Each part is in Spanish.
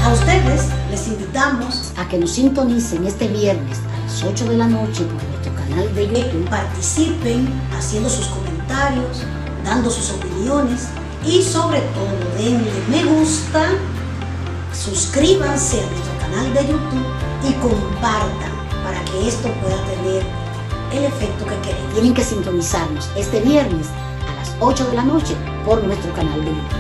A ustedes les invitamos a que nos sintonicen este viernes a las 8 de la noche por nuestro canal de YouTube. Participen haciendo sus comentarios, dando sus opiniones y sobre todo denle me gusta, suscríbanse a nuestro canal de YouTube y compartan para que esto pueda tener el efecto que queremos. Tienen que sintonizarnos este viernes a las 8 de la noche por nuestro canal de YouTube.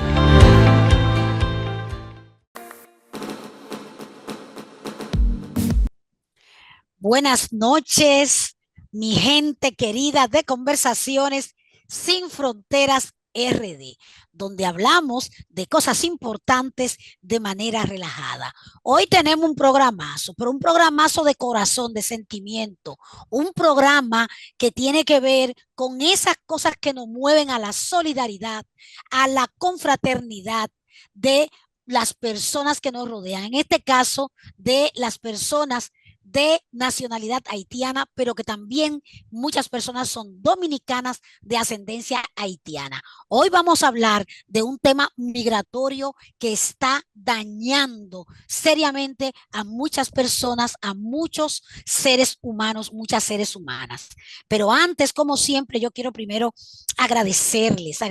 Buenas noches, mi gente querida de Conversaciones Sin Fronteras RD, donde hablamos de cosas importantes de manera relajada. Hoy tenemos un programazo, pero un programazo de corazón, de sentimiento, un programa que tiene que ver con esas cosas que nos mueven a la solidaridad, a la confraternidad de las personas que nos rodean, en este caso de las personas de nacionalidad haitiana, pero que también muchas personas son dominicanas de ascendencia haitiana. Hoy vamos a hablar de un tema migratorio que está dañando seriamente a muchas personas, a muchos seres humanos, muchas seres humanas. Pero antes, como siempre, yo quiero primero agradecerles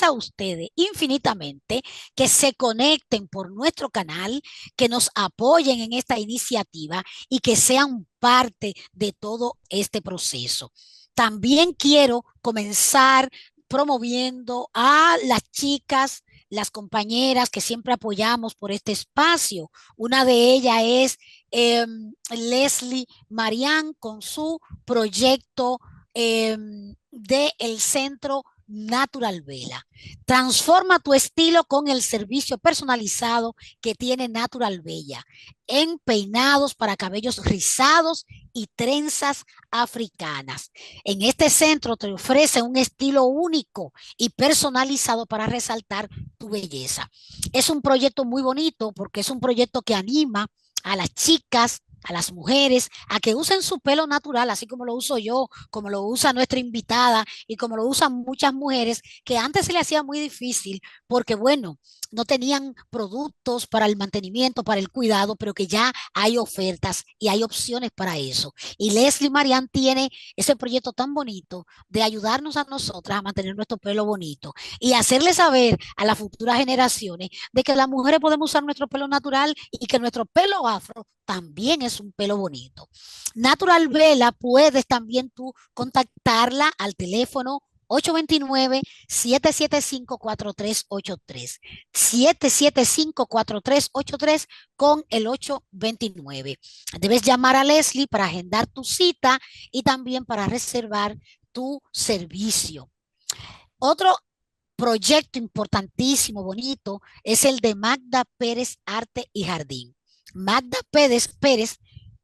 a ustedes infinitamente que se conecten por nuestro canal, que nos apoyen en esta iniciativa y que sean parte de todo este proceso. También quiero comenzar promoviendo a las chicas, las compañeras que siempre apoyamos por este espacio. Una de ellas es Leslie Marian con su proyecto del Centro Natural Vela. Transforma tu estilo con el servicio personalizado que tiene Natural Bella en peinados para cabellos rizados y trenzas africanas. En este centro te ofrece un estilo único y personalizado para resaltar tu belleza. Es un proyecto muy bonito porque es un proyecto que anima a las chicas, a las mujeres, a que usen su pelo natural, así como lo uso yo, como lo usa nuestra invitada y como lo usan muchas mujeres que antes se le hacía muy difícil porque, bueno, no tenían productos para el mantenimiento, para el cuidado, pero que ya hay ofertas y hay opciones para eso. Y Leslie Marian tiene ese proyecto tan bonito de ayudarnos a nosotras a mantener nuestro pelo bonito y hacerle saber a las futuras generaciones de que las mujeres podemos usar nuestro pelo natural y que nuestro pelo afro también es un pelo bonito. Natural Vela, puedes también tú contactarla al teléfono 829-775-4383. 775-4383 con el 829. Debes llamar a Leslie para agendar tu cita y también para reservar tu servicio. Otro proyecto importantísimo, bonito, es el de Magda Pérez Arte y Jardín. Magda Pérez,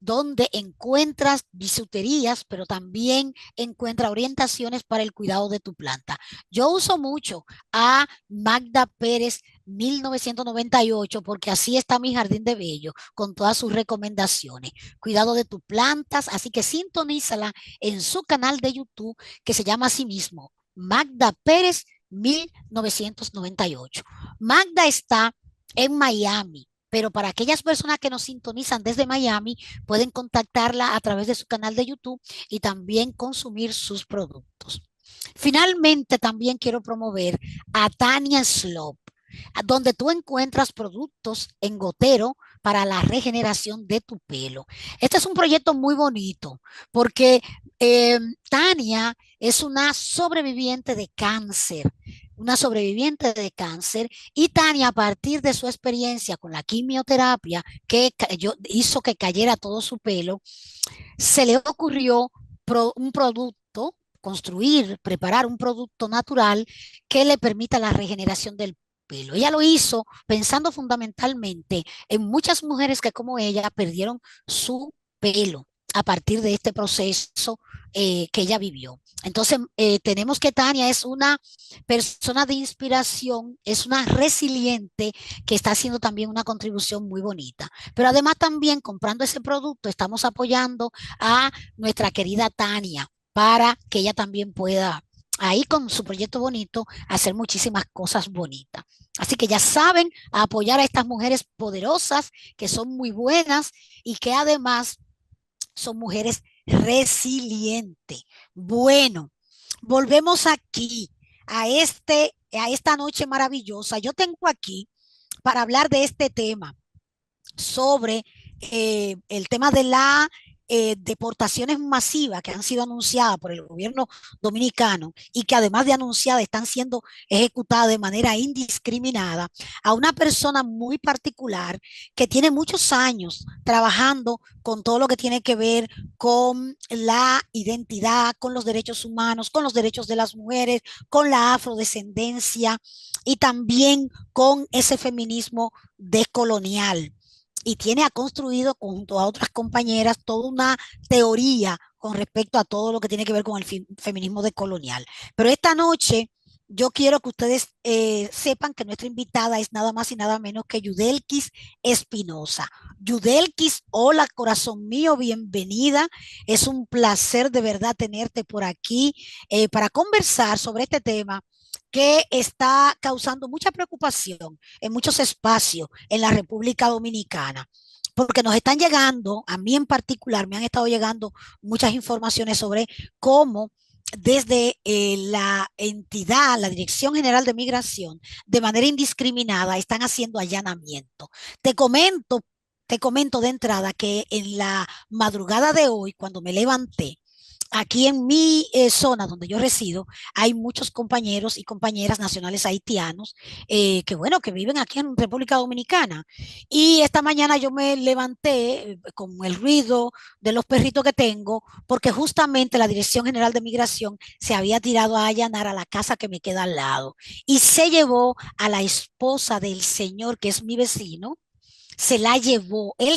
donde encuentras bisuterías, pero también encuentra orientaciones para el cuidado de tu planta. Yo uso mucho a Magda Pérez 1998 porque así está mi jardín de bello con todas sus recomendaciones. Cuidado de tus plantas, así que sintonízala en su canal de YouTube que se llama así mismo, Magda Pérez 1998. Magda está en Miami, pero para aquellas personas que nos sintonizan desde Miami, pueden contactarla a través de su canal de YouTube y también consumir sus productos. Finalmente, también quiero promover a Tania Slope, donde tú encuentras productos en gotero para la regeneración de tu pelo. Este es un proyecto muy bonito porque Tania es una sobreviviente de cáncer, y Tania, a partir de su experiencia con la quimioterapia que hizo que cayera todo su pelo, se le ocurrió un producto, preparar un producto natural que le permita la regeneración del pelo. Ella lo hizo pensando fundamentalmente en muchas mujeres que como ella perdieron su pelo a partir de este proceso que ella vivió. Entonces, tenemos que Tania es una persona de inspiración, es una resiliente que está haciendo también una contribución muy bonita. Pero además también comprando ese producto estamos apoyando a nuestra querida Tania para que ella también pueda ahí con su proyecto bonito hacer muchísimas cosas bonitas. Así que ya saben, a apoyar a estas mujeres poderosas que son muy buenas y que además son mujeres resilientes. Bueno, volvemos aquí a esta noche maravillosa. Yo tengo aquí para hablar de este tema sobre el tema de la deportaciones masivas que han sido anunciadas por el gobierno dominicano y que además de anunciadas están siendo ejecutadas de manera indiscriminada a una persona muy particular que tiene muchos años trabajando con todo lo que tiene que ver con la identidad, con los derechos humanos, con los derechos de las mujeres, con la afrodescendencia y también con ese feminismo decolonial y ha construido junto a otras compañeras toda una teoría con respecto a todo lo que tiene que ver con el feminismo decolonial. Pero esta noche yo quiero que ustedes sepan que nuestra invitada es nada más y nada menos que Yudelkis Espinosa. Yudelkis, hola corazón mío, bienvenida. Es un placer de verdad tenerte por aquí para conversar sobre este tema que está causando mucha preocupación en muchos espacios en la República Dominicana, porque nos están llegando, a mí en particular, me han estado llegando muchas informaciones sobre cómo desde la entidad, la Dirección General de Migración, de manera indiscriminada, están haciendo allanamiento. Te comento, te comento de entrada que en la madrugada de hoy, cuando me levanté, aquí en mi zona donde yo resido, hay muchos compañeros y compañeras nacionales haitianos que, bueno, que viven aquí en República Dominicana. Y esta mañana yo me levanté con el ruido de los perritos que tengo, porque justamente la Dirección General de Migración se había tirado a allanar a la casa que me queda al lado y se llevó a la esposa del señor que es mi vecino, se la llevó, él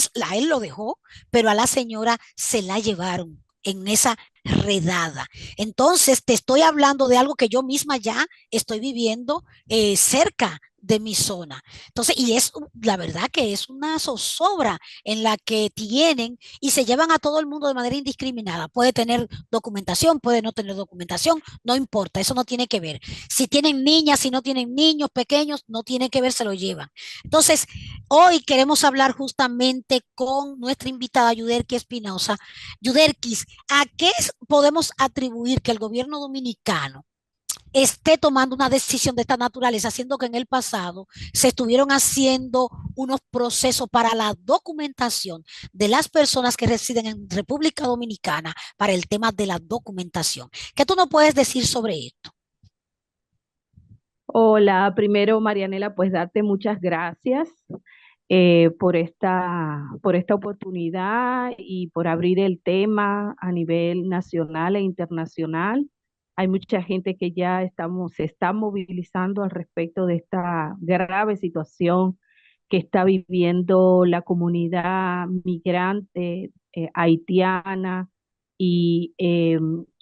lo dejó, pero a la señora se la llevaron en esa redada. Entonces, te estoy hablando de algo que yo misma ya estoy viviendo cerca de mi zona. Entonces, y es la verdad que es una zozobra en la que tienen y se llevan a todo el mundo de manera indiscriminada. Puede tener documentación, puede no tener documentación, no importa, eso no tiene que ver. Si tienen niñas, si no tienen niños pequeños, no tiene que ver, se lo llevan. Entonces, hoy queremos hablar justamente con nuestra invitada Yudelkis Espinosa. Yudelkis, ¿a qué podemos atribuir que el gobierno dominicano esté tomando una decisión de esta naturaleza, haciendo que en el pasado se estuvieron haciendo unos procesos para la documentación de las personas que residen en República Dominicana para el tema de la documentación? ¿Qué tú nos puedes decir sobre esto? Hola, primero Marianela, pues darte muchas gracias por esta oportunidad y por abrir el tema a nivel nacional e internacional. Hay mucha gente que ya se está movilizando al respecto de esta grave situación que está viviendo la comunidad migrante haitiana y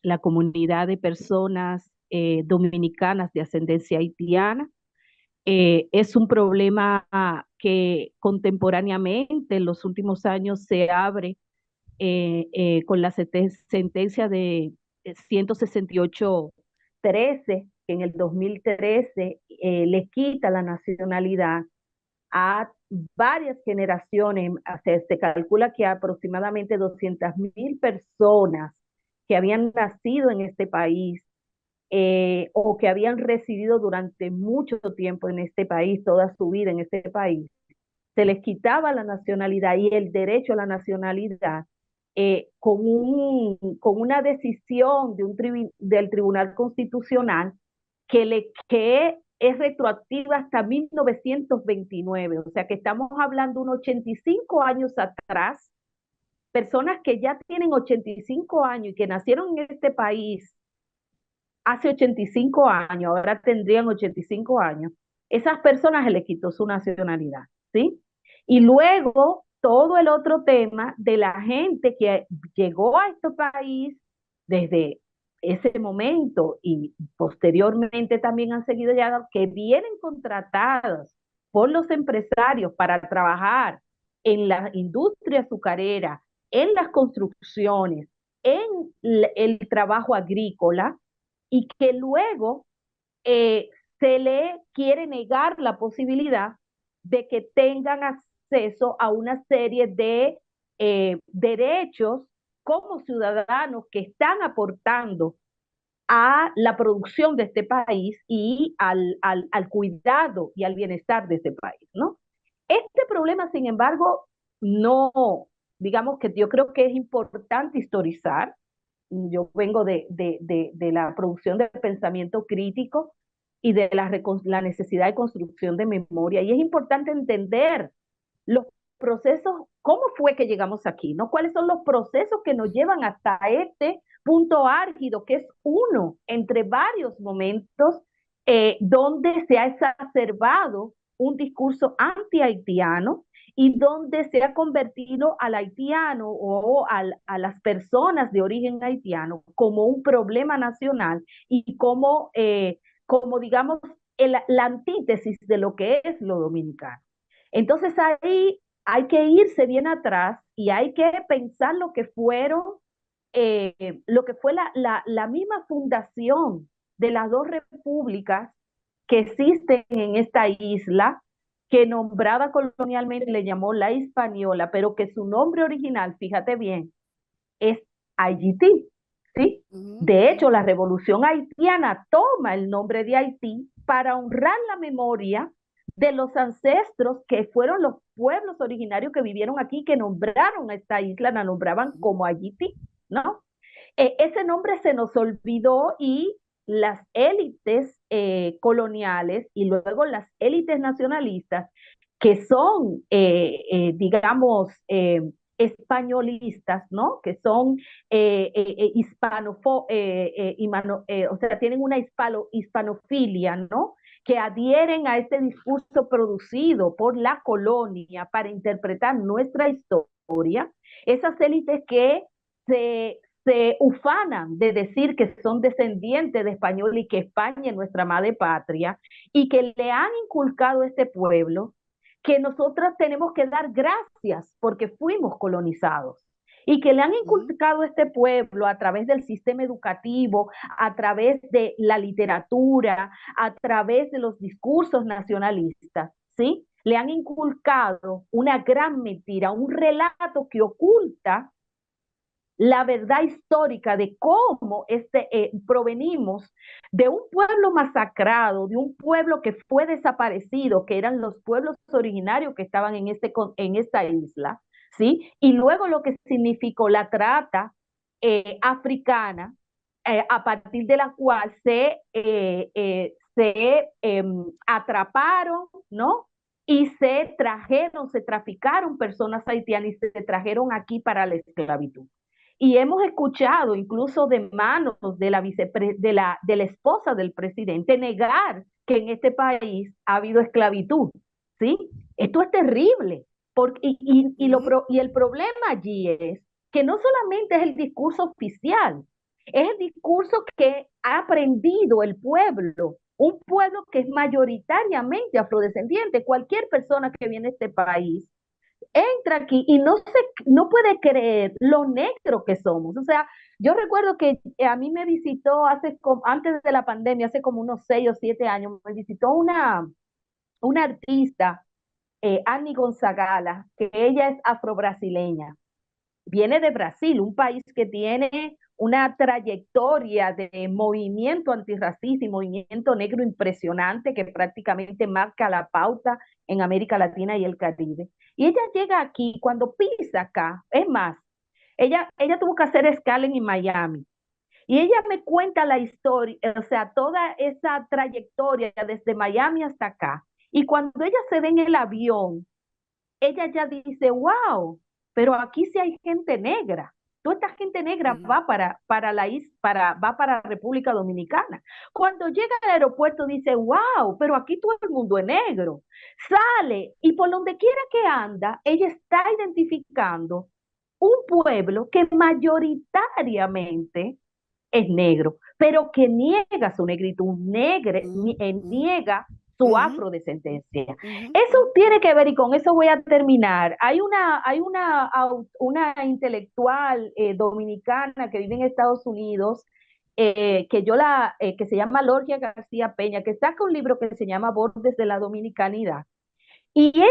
la comunidad de personas dominicanas de ascendencia haitiana. Es un problema que contemporáneamente en los últimos años se abre con la sentencia de 168-13, que en el 2013 le quita la nacionalidad a varias generaciones. Se calcula que aproximadamente 200.000 personas que habían nacido en este país o que habían residido durante mucho tiempo en este país, toda su vida en este país, se les quitaba la nacionalidad y el derecho a la nacionalidad con una decisión del Tribunal Constitucional que es retroactiva hasta 1929, o sea que estamos hablando unos 85 años atrás, personas que ya tienen 85 años y que nacieron en este país hace 85 años, ahora tendrían 85 años, esas personas se les quitó su nacionalidad, ¿sí? Y luego todo el otro tema de la gente que llegó a este país desde ese momento y posteriormente también han seguido llegando, que vienen contratados por los empresarios para trabajar en la industria azucarera, en las construcciones, en el trabajo agrícola, y que luego eh, se le quiere negar la posibilidad de que tengan acceso a una serie de derechos como ciudadanos que están aportando a la producción de este país y al cuidado y al bienestar de este país, ¿no? Este problema, sin embargo, no, digamos que yo creo que es importante historizar. Yo vengo de la producción de pensamiento crítico y de la necesidad de construcción de memoria. Y es importante entender los procesos, cómo fue que llegamos aquí, ¿no? ¿Cuáles son los procesos que nos llevan hasta este punto álgido, que es uno entre varios momentos donde se ha exacerbado un discurso anti-haitiano y donde se ha convertido al haitiano o a las personas de origen haitiano como un problema nacional y como digamos, la antítesis de lo que es lo dominicano. Entonces ahí hay que irse bien atrás y hay que pensar lo que fue la misma fundación de las dos repúblicas que existen en esta isla, que nombrada colonialmente le llamó la Hispaniola, pero que su nombre original, fíjate bien, es Haití, ¿sí? De hecho, la revolución haitiana toma el nombre de Haití para honrar la memoria de los ancestros que fueron los pueblos originarios que vivieron aquí, que nombraron a esta isla, la nombraban como Haití, ¿no? Ese nombre se nos olvidó y las élites coloniales y luego las élites nacionalistas, que son, digamos, españolistas, ¿no? Que son o sea, tienen una hispanofilia, ¿no? Que adhieren a este discurso producido por la colonia para interpretar nuestra historia, esas élites que se ufanan de decir que son descendientes de español y que España es nuestra madre patria, y que le han inculcado a este pueblo que nosotras tenemos que dar gracias porque fuimos colonizados y que le han inculcado a este pueblo a través del sistema educativo, a través de la literatura, a través de los discursos nacionalistas, ¿sí? Le han inculcado una gran mentira, un relato que oculta la verdad histórica de cómo provenimos de un pueblo masacrado, de un pueblo que fue desaparecido, que eran los pueblos originarios que estaban en esta isla, ¿sí? Y luego lo que significó la trata africana, a partir de la cual se atraparon, ¿no? Y se traficaron personas haitianas y se trajeron aquí para la esclavitud. Y hemos escuchado incluso de manos de la esposa del presidente negar que en este país ha habido esclavitud, ¿sí? Esto es terrible. Y el problema allí es que no solamente es el discurso oficial, es el discurso que ha aprendido el pueblo, un pueblo que es mayoritariamente afrodescendiente. Cualquier persona que viene a este país entra aquí y no puede creer lo negro que somos. O sea, yo recuerdo que a mí me visitó antes de la pandemia, hace como unos 6 o 7 años, me visitó una artista, Annie Gonzagala, que ella es afrobrasileña. Viene de Brasil, un país que tiene una trayectoria de movimiento antirracista y movimiento negro impresionante que prácticamente marca la pauta en América Latina y el Caribe. Y ella llega aquí, cuando pisa acá, es más, ella tuvo que hacer escala en Miami. Y ella me cuenta la historia, o sea, toda esa trayectoria desde Miami hasta acá. Y cuando ella se ve en el avión, ella ya dice, wow, pero aquí sí hay gente negra. Toda esta gente negra va va para República Dominicana. Cuando llega al aeropuerto dice, wow, pero aquí todo el mundo es negro. Sale y por donde quiera que anda, ella está identificando un pueblo que mayoritariamente es negro, pero que niega su negritud, niega su afrodescendencia. Eso tiene que ver, y con eso voy a terminar. Hay una intelectual dominicana que vive en Estados Unidos, que se llama Lorgia García Peña, que saca un libro que se llama Bordes de la Dominicanidad. Y en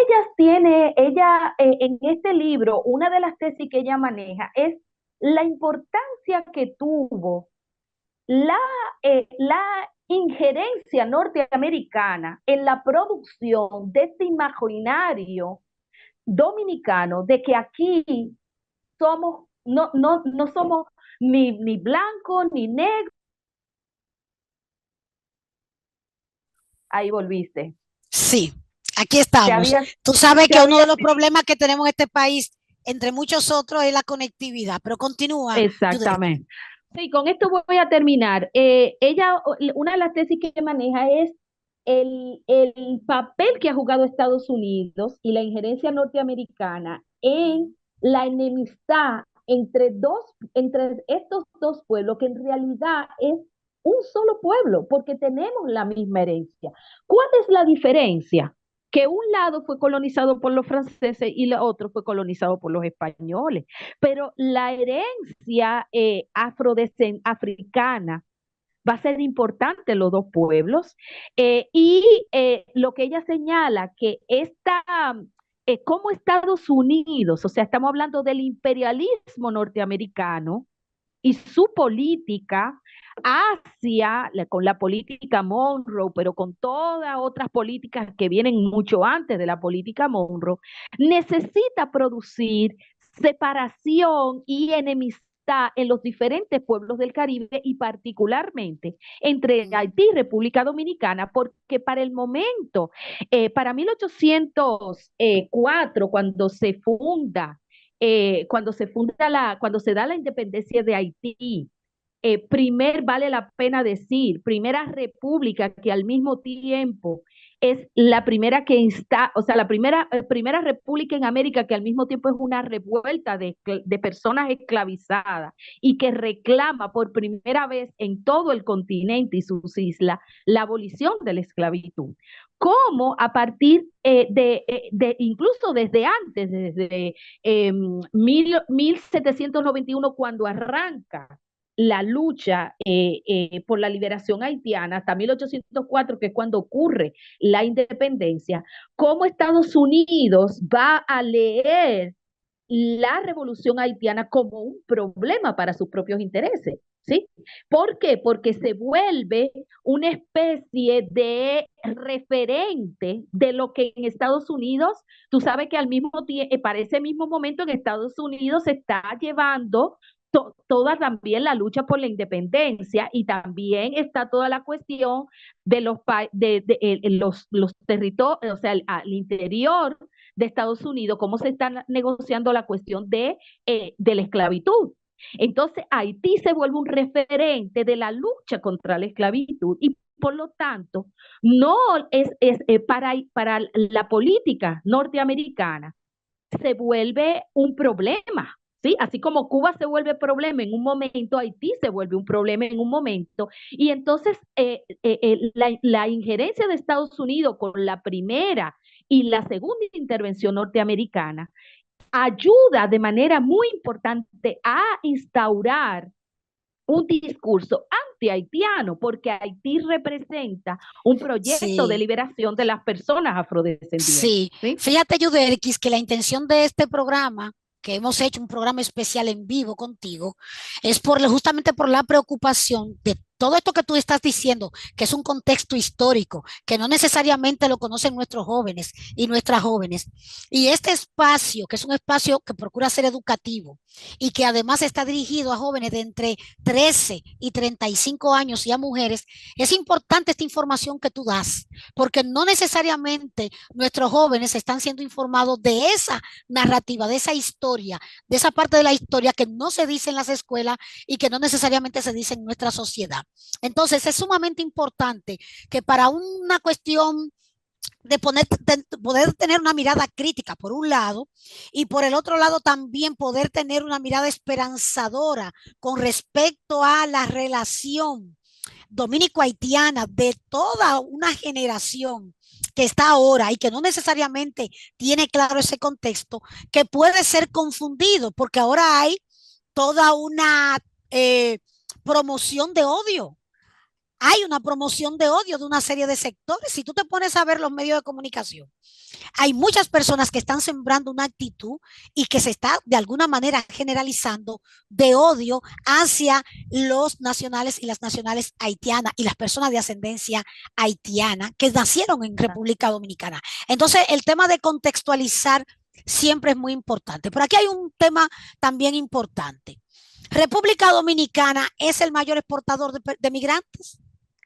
este libro, una de las tesis que ella maneja es la importancia que tuvo la, la injerencia norteamericana en la producción de este imaginario dominicano de que aquí no somos ni blancos ni negros. Ahí volviste. Sí, aquí estamos. Había, Tú sabes que uno había, de los problemas que tenemos en este país, entre muchos otros, es la conectividad, pero continúa, Judith. exactamente. Sí, con esto voy a terminar. Una de las tesis que maneja es el papel que ha jugado Estados Unidos y la injerencia norteamericana en la enemistad entre estos dos pueblos, que en realidad es un solo pueblo, porque tenemos la misma herencia. ¿Cuál es la diferencia? Que un lado fue colonizado por los franceses y el otro fue colonizado por los españoles, pero la herencia africana va a ser importante los dos pueblos, lo que ella señala que como Estados Unidos, o sea, estamos hablando del imperialismo norteamericano y su política con la política Monroe, pero con todas otras políticas que vienen mucho antes de la política Monroe, necesita producir separación y enemistad en los diferentes pueblos del Caribe y particularmente entre Haití y República Dominicana, porque para el momento, para 1804, cuando se da la independencia de Haití, vale la pena decir, primera república que al mismo tiempo es la primera o sea, la primera república en América que al mismo tiempo es una revuelta de personas esclavizadas y que reclama por primera vez en todo el continente y sus islas la abolición de la esclavitud. Cómo a partir incluso desde antes, desde 1791, cuando arranca la lucha por la liberación haitiana hasta 1804, que es cuando ocurre la independencia, cómo Estados Unidos va a leer la revolución haitiana como un problema para sus propios intereses. ¿Sí? ¿Por qué? Porque se vuelve una especie de referente de lo que en Estados Unidos, tú sabes que para ese mismo momento en Estados Unidos se está llevando toda también la lucha por la independencia y también está toda la cuestión de los territorios, o sea, al interior de Estados Unidos, cómo se está negociando la cuestión de la esclavitud. Entonces, Haití se vuelve un referente de la lucha contra la esclavitud y por lo tanto, no para la política norteamericana se vuelve un problema. ¿Sí? Así como Cuba se vuelve problema en un momento, Haití se vuelve un problema en un momento. Y entonces la injerencia de Estados Unidos con la primera y la segunda intervención norteamericana ayuda de manera muy importante a instaurar un discurso anti-haitiano, porque Haití representa un proyecto de liberación de las personas afrodescendientes. Sí, ¿sí? Fíjate, Yudelkis, que la intención de este programa, que hemos hecho un programa especial en vivo contigo, es justamente por la preocupación de todo esto que tú estás diciendo, que es un contexto histórico, que no necesariamente lo conocen nuestros jóvenes y nuestras jóvenes. Y este espacio, que es un espacio que procura ser educativo y que además está dirigido a jóvenes de entre 13 y 35 años y a mujeres, es importante esta información que tú das, porque no necesariamente nuestros jóvenes están siendo informados de esa narrativa, de esa historia, de esa parte de la historia que no se dice en las escuelas y que no necesariamente se dice en nuestra sociedad. Entonces es sumamente importante que para una cuestión de poder tener una mirada crítica por un lado y por el otro lado también poder tener una mirada esperanzadora con respecto a la relación dominico-haitiana de toda una generación que está ahora y que no necesariamente tiene claro ese contexto, que puede ser confundido porque ahora hay toda una promoción de odio. Hay una promoción de odio de una serie de sectores. Si tú te pones a ver los medios de comunicación, hay muchas personas que están sembrando una actitud y que se está de alguna manera generalizando de odio hacia los nacionales y las nacionales haitianas y las personas de ascendencia haitiana que nacieron en República Dominicana. Entonces, el tema de contextualizar siempre es muy importante. Pero aquí hay un tema también importante. República Dominicana es el mayor exportador de migrantes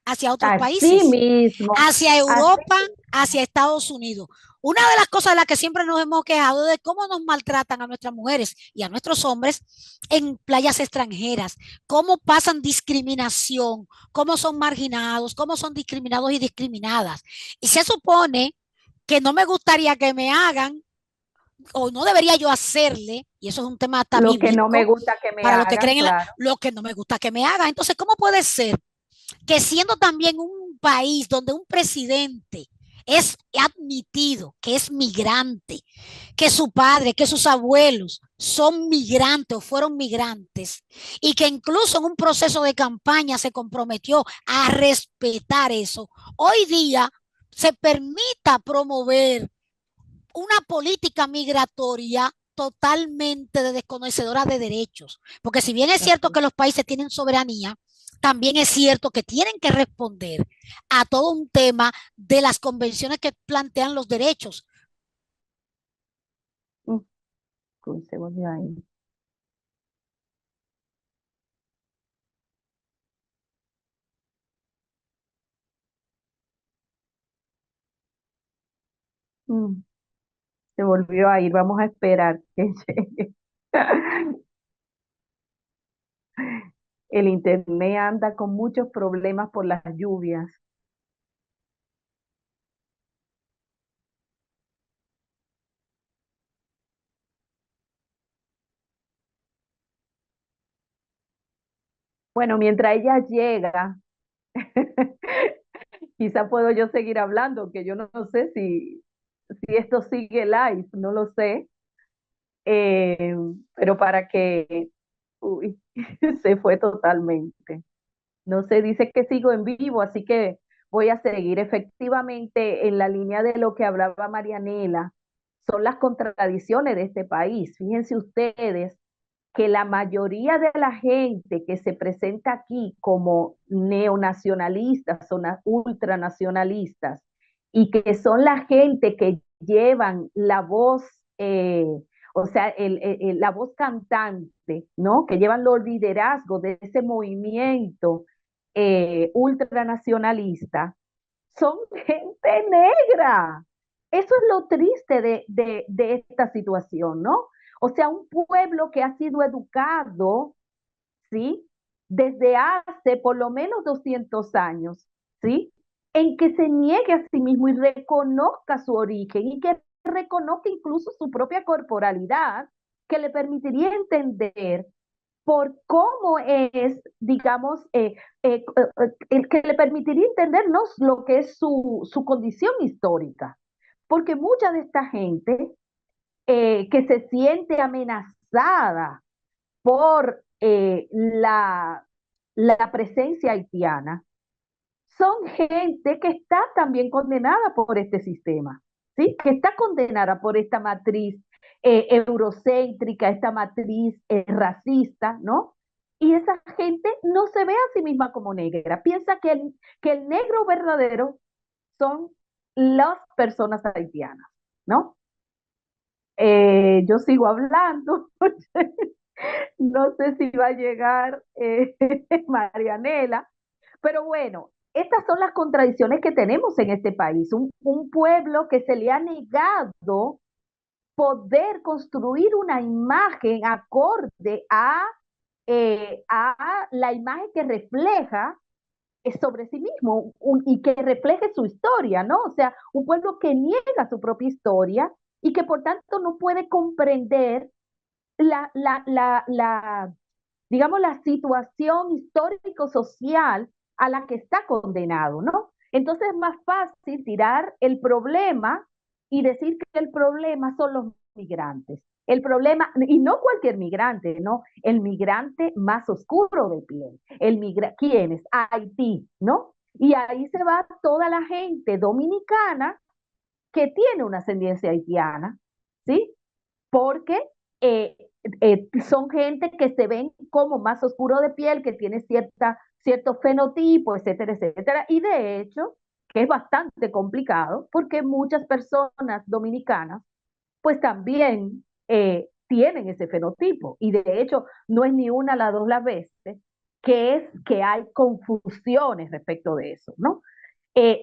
hacia otros Así países, mismo, hacia Europa, así, hacia Estados Unidos. Una de las cosas de las que siempre nos hemos quejado es de cómo nos maltratan a nuestras mujeres y a nuestros hombres en playas extranjeras, cómo pasan discriminación, cómo son marginados, cómo son discriminados y discriminadas. Y se supone que no me gustaría que me hagan o no debería yo hacerle, y eso es un tema hasta lo que no me bíblico, gusta que me para los que hagan, creen en claro. lo que no me gusta que me hagan. Entonces, ¿cómo puede ser que siendo también un país donde un presidente es admitido que es migrante, que su padre, que sus abuelos son migrantes o fueron migrantes y que incluso en un proceso de campaña se comprometió a respetar eso, hoy día se permita promover una política migratoria totalmente de desconocedora de derechos? Porque si bien es cierto que los países tienen soberanía, también es cierto que tienen que responder a todo un tema de las convenciones que plantean los derechos. Se volvió ahí. Se volvió a ir, vamos a esperar que llegue. El internet anda con muchos problemas por las lluvias. Bueno, mientras ella llega, quizá puedo yo seguir hablando, que yo no sé si esto sigue live, no lo sé. Eh, pero para que, uy, se fue totalmente. No sé, dice que sigo en vivo, así que voy a seguir. Efectivamente, en la línea de lo que hablaba Marianela, son las contradicciones de este país. Fíjense ustedes que la mayoría de la gente que se presenta aquí como neonacionalistas, son ultranacionalistas, y que son la gente que llevan la voz, o sea, la voz cantante, ¿no? Que llevan los liderazgos de ese movimiento ultranacionalista, son gente negra. Eso es lo triste de esta situación, ¿no? O sea, un pueblo que ha sido educado, ¿sí? Desde hace por lo menos 200 años, ¿sí? En que se niegue a sí mismo y reconozca su origen y que reconozca incluso su propia corporalidad, que le permitiría entender por cómo es, digamos, el que le permitiría entendernos lo que es su condición histórica. Porque mucha de esta gente que se siente amenazada por la presencia haitiana, son gente que está también condenada por este sistema, ¿sí? Que está condenada por esta matriz eurocéntrica, esta matriz racista, ¿no? Y esa gente no se ve a sí misma como negra, piensa que el negro verdadero son las personas haitianas, ¿no? Yo sigo hablando, no sé si va a llegar Marianela, pero bueno, estas son las contradicciones que tenemos en este país. Un pueblo que se le ha negado poder construir una imagen acorde a la imagen que refleja sobre sí mismo y que refleje su historia, ¿no? O sea, un pueblo que niega su propia historia y que por tanto no puede comprender la digamos, la situación histórico-social a la que está condenado, ¿no? Entonces es más fácil tirar el problema y decir que el problema son los migrantes. El problema, y no cualquier migrante, ¿no? El migrante más oscuro de piel. ¿Quién es? Haití, ¿no? Y ahí se va toda la gente dominicana que tiene una ascendencia haitiana, ¿sí? Porque son gente que se ven como más oscuro de piel, que tiene cierto fenotipo, etcétera, etcétera. Y de hecho, que es bastante complicado, porque muchas personas dominicanas, pues también tienen ese fenotipo. Y de hecho, no es ni una, las dos las veces, que hay confusiones respecto de eso, ¿no?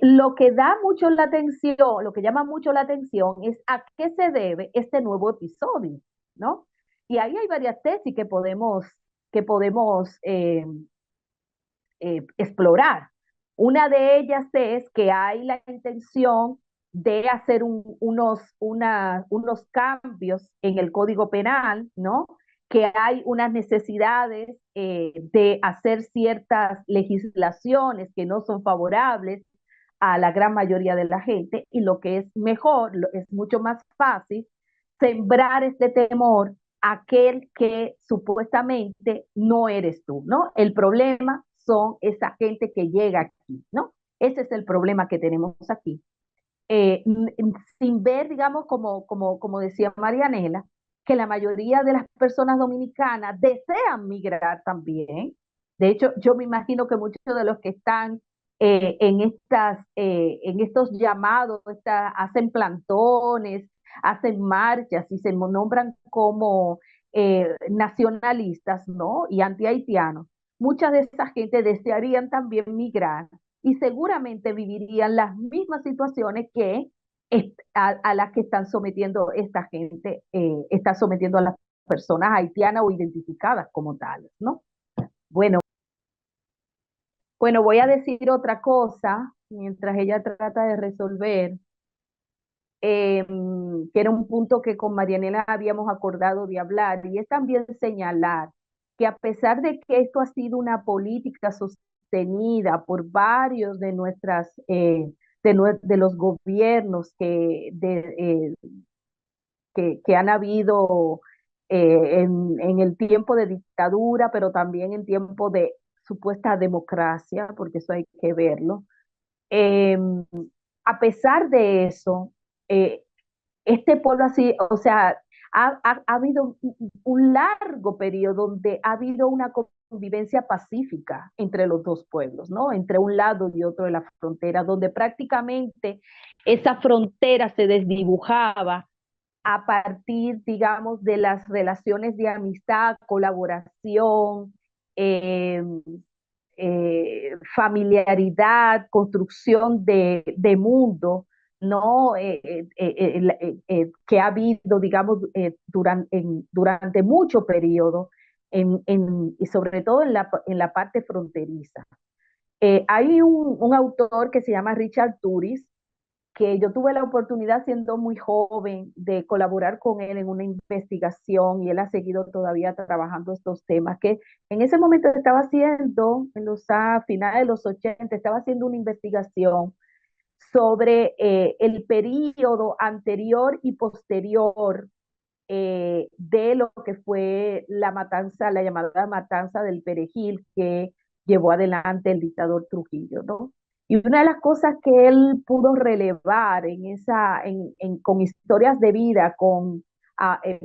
Lo que da mucho la atención, lo que llama mucho la atención es a qué se debe este nuevo episodio, ¿no? Y ahí hay varias tesis que podemos explorar. Una de ellas es que hay la intención de hacer unos cambios en el Código Penal, ¿no? Que hay unas necesidades de hacer ciertas legislaciones que no son favorables a la gran mayoría de la gente, y lo que es mejor, es mucho más fácil sembrar este temor a aquel que supuestamente no eres tú, ¿no? El problema son esa gente que llega aquí, ¿no? Ese es el problema que tenemos aquí. Sin ver, digamos, como decía Marianela, que la mayoría de las personas dominicanas desean migrar también. De hecho, yo me imagino que muchos de los que están en estos llamados, hacen plantones, hacen marchas y se nombran como nacionalistas, ¿no? Y anti-haitianos. Muchas de esa gente desearían también migrar y seguramente vivirían las mismas situaciones que a las que están sometiendo esta gente, está sometiendo a las personas haitianas o identificadas como tales, ¿no? Bueno, bueno, voy a decir otra cosa mientras ella trata de resolver, que era un punto que con Marianela habíamos acordado de hablar, y es también señalar que a pesar de que esto ha sido una política sostenida por varios de de los gobiernos que han habido en el tiempo de dictadura, pero también en tiempo de supuesta democracia, porque eso hay que verlo. Eh, a pesar de eso, eh, este pueblo así, o sea, ha habido un largo periodo donde ha habido una convivencia pacífica entre los dos pueblos, ¿no? Entre un lado y otro de la frontera, donde prácticamente esa frontera se desdibujaba a partir, digamos, de las relaciones de amistad, colaboración, eh, familiaridad, construcción de mundo, ¿no? Que ha habido, digamos, durante mucho periodo, y sobre todo en la parte fronteriza. Hay un autor que se llama Richard Turis, que yo tuve la oportunidad siendo muy joven de colaborar con él en una investigación, y él ha seguido todavía trabajando estos temas, que en ese momento estaba haciendo, a finales de los 80, estaba haciendo una investigación sobre el periodo anterior y posterior de lo que fue la matanza, la llamada matanza del Perejil, que llevó adelante el dictador Trujillo, ¿no? Y una de las cosas que él pudo relevar con historias de vida, con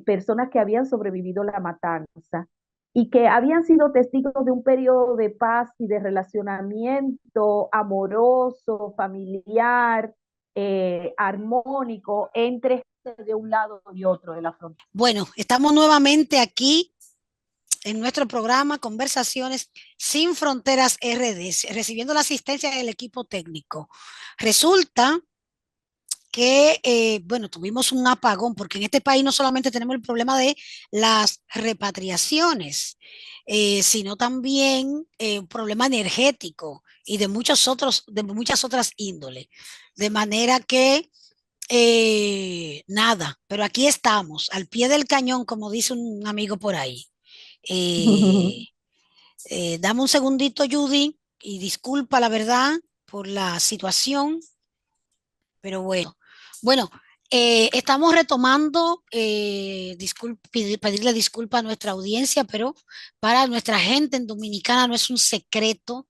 personas que habían sobrevivido a la matanza y que habían sido testigos de un periodo de paz y de relacionamiento amoroso, familiar, armónico entre de un lado y otro de la frontera. Bueno, estamos nuevamente aquí en nuestro programa Conversaciones Sin Fronteras RD, recibiendo la asistencia del equipo técnico. Resulta que, bueno, tuvimos un apagón, porque en este país no solamente tenemos el problema de las repatriaciones, sino también un problema energético y de muchas otras índoles. De manera que nada, pero aquí estamos, al pie del cañón, como dice un amigo por ahí. Eh, Dame un segundito, Judy, y disculpa la verdad por la situación, pero bueno. Bueno, Estamos retomando, pedirle disculpas a nuestra audiencia, pero para nuestra gente en Dominicana no es un secreto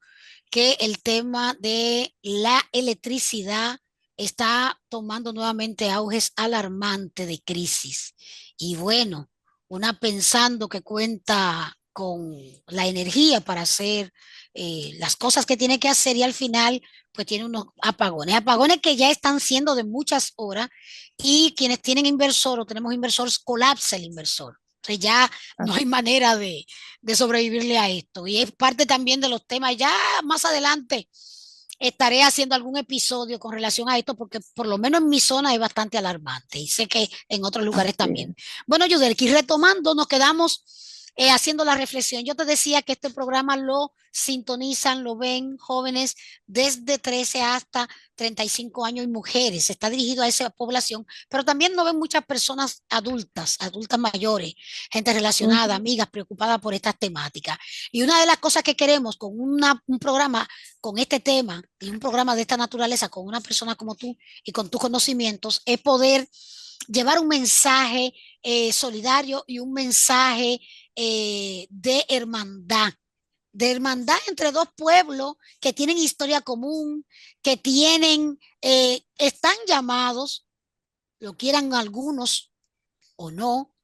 que el tema de la electricidad está tomando nuevamente auges alarmantes de crisis. Y bueno, una pensando que cuenta con la energía para hacer las cosas que tiene que hacer y al final pues tiene unos apagones, apagones que ya están siendo de muchas horas y quienes tienen inversor o tenemos inversores, colapsa el inversor. O sea, ya no hay manera de sobrevivirle a esto. Y es parte también de los temas. Ya más adelante estaré haciendo algún episodio con relación a esto, porque por lo menos en mi zona es bastante alarmante y sé que en otros lugares también. Bueno, Yudelki, retomando, nos quedamos haciendo la reflexión. Yo te decía que este programa lo sintonizan, lo ven jóvenes desde 13 hasta 35 años y mujeres. Está dirigido a esa población, pero también nos ven muchas personas adultas, adultas mayores, gente relacionada, amigas preocupadas por estas temáticas. Y una de las cosas que queremos con un programa con este tema y un programa de esta naturaleza con una persona como tú y con tus conocimientos es poder llevar un mensaje solidario y un mensaje de hermandad entre dos pueblos que tienen historia común, que tienen, están llamados, lo quieran algunos o no,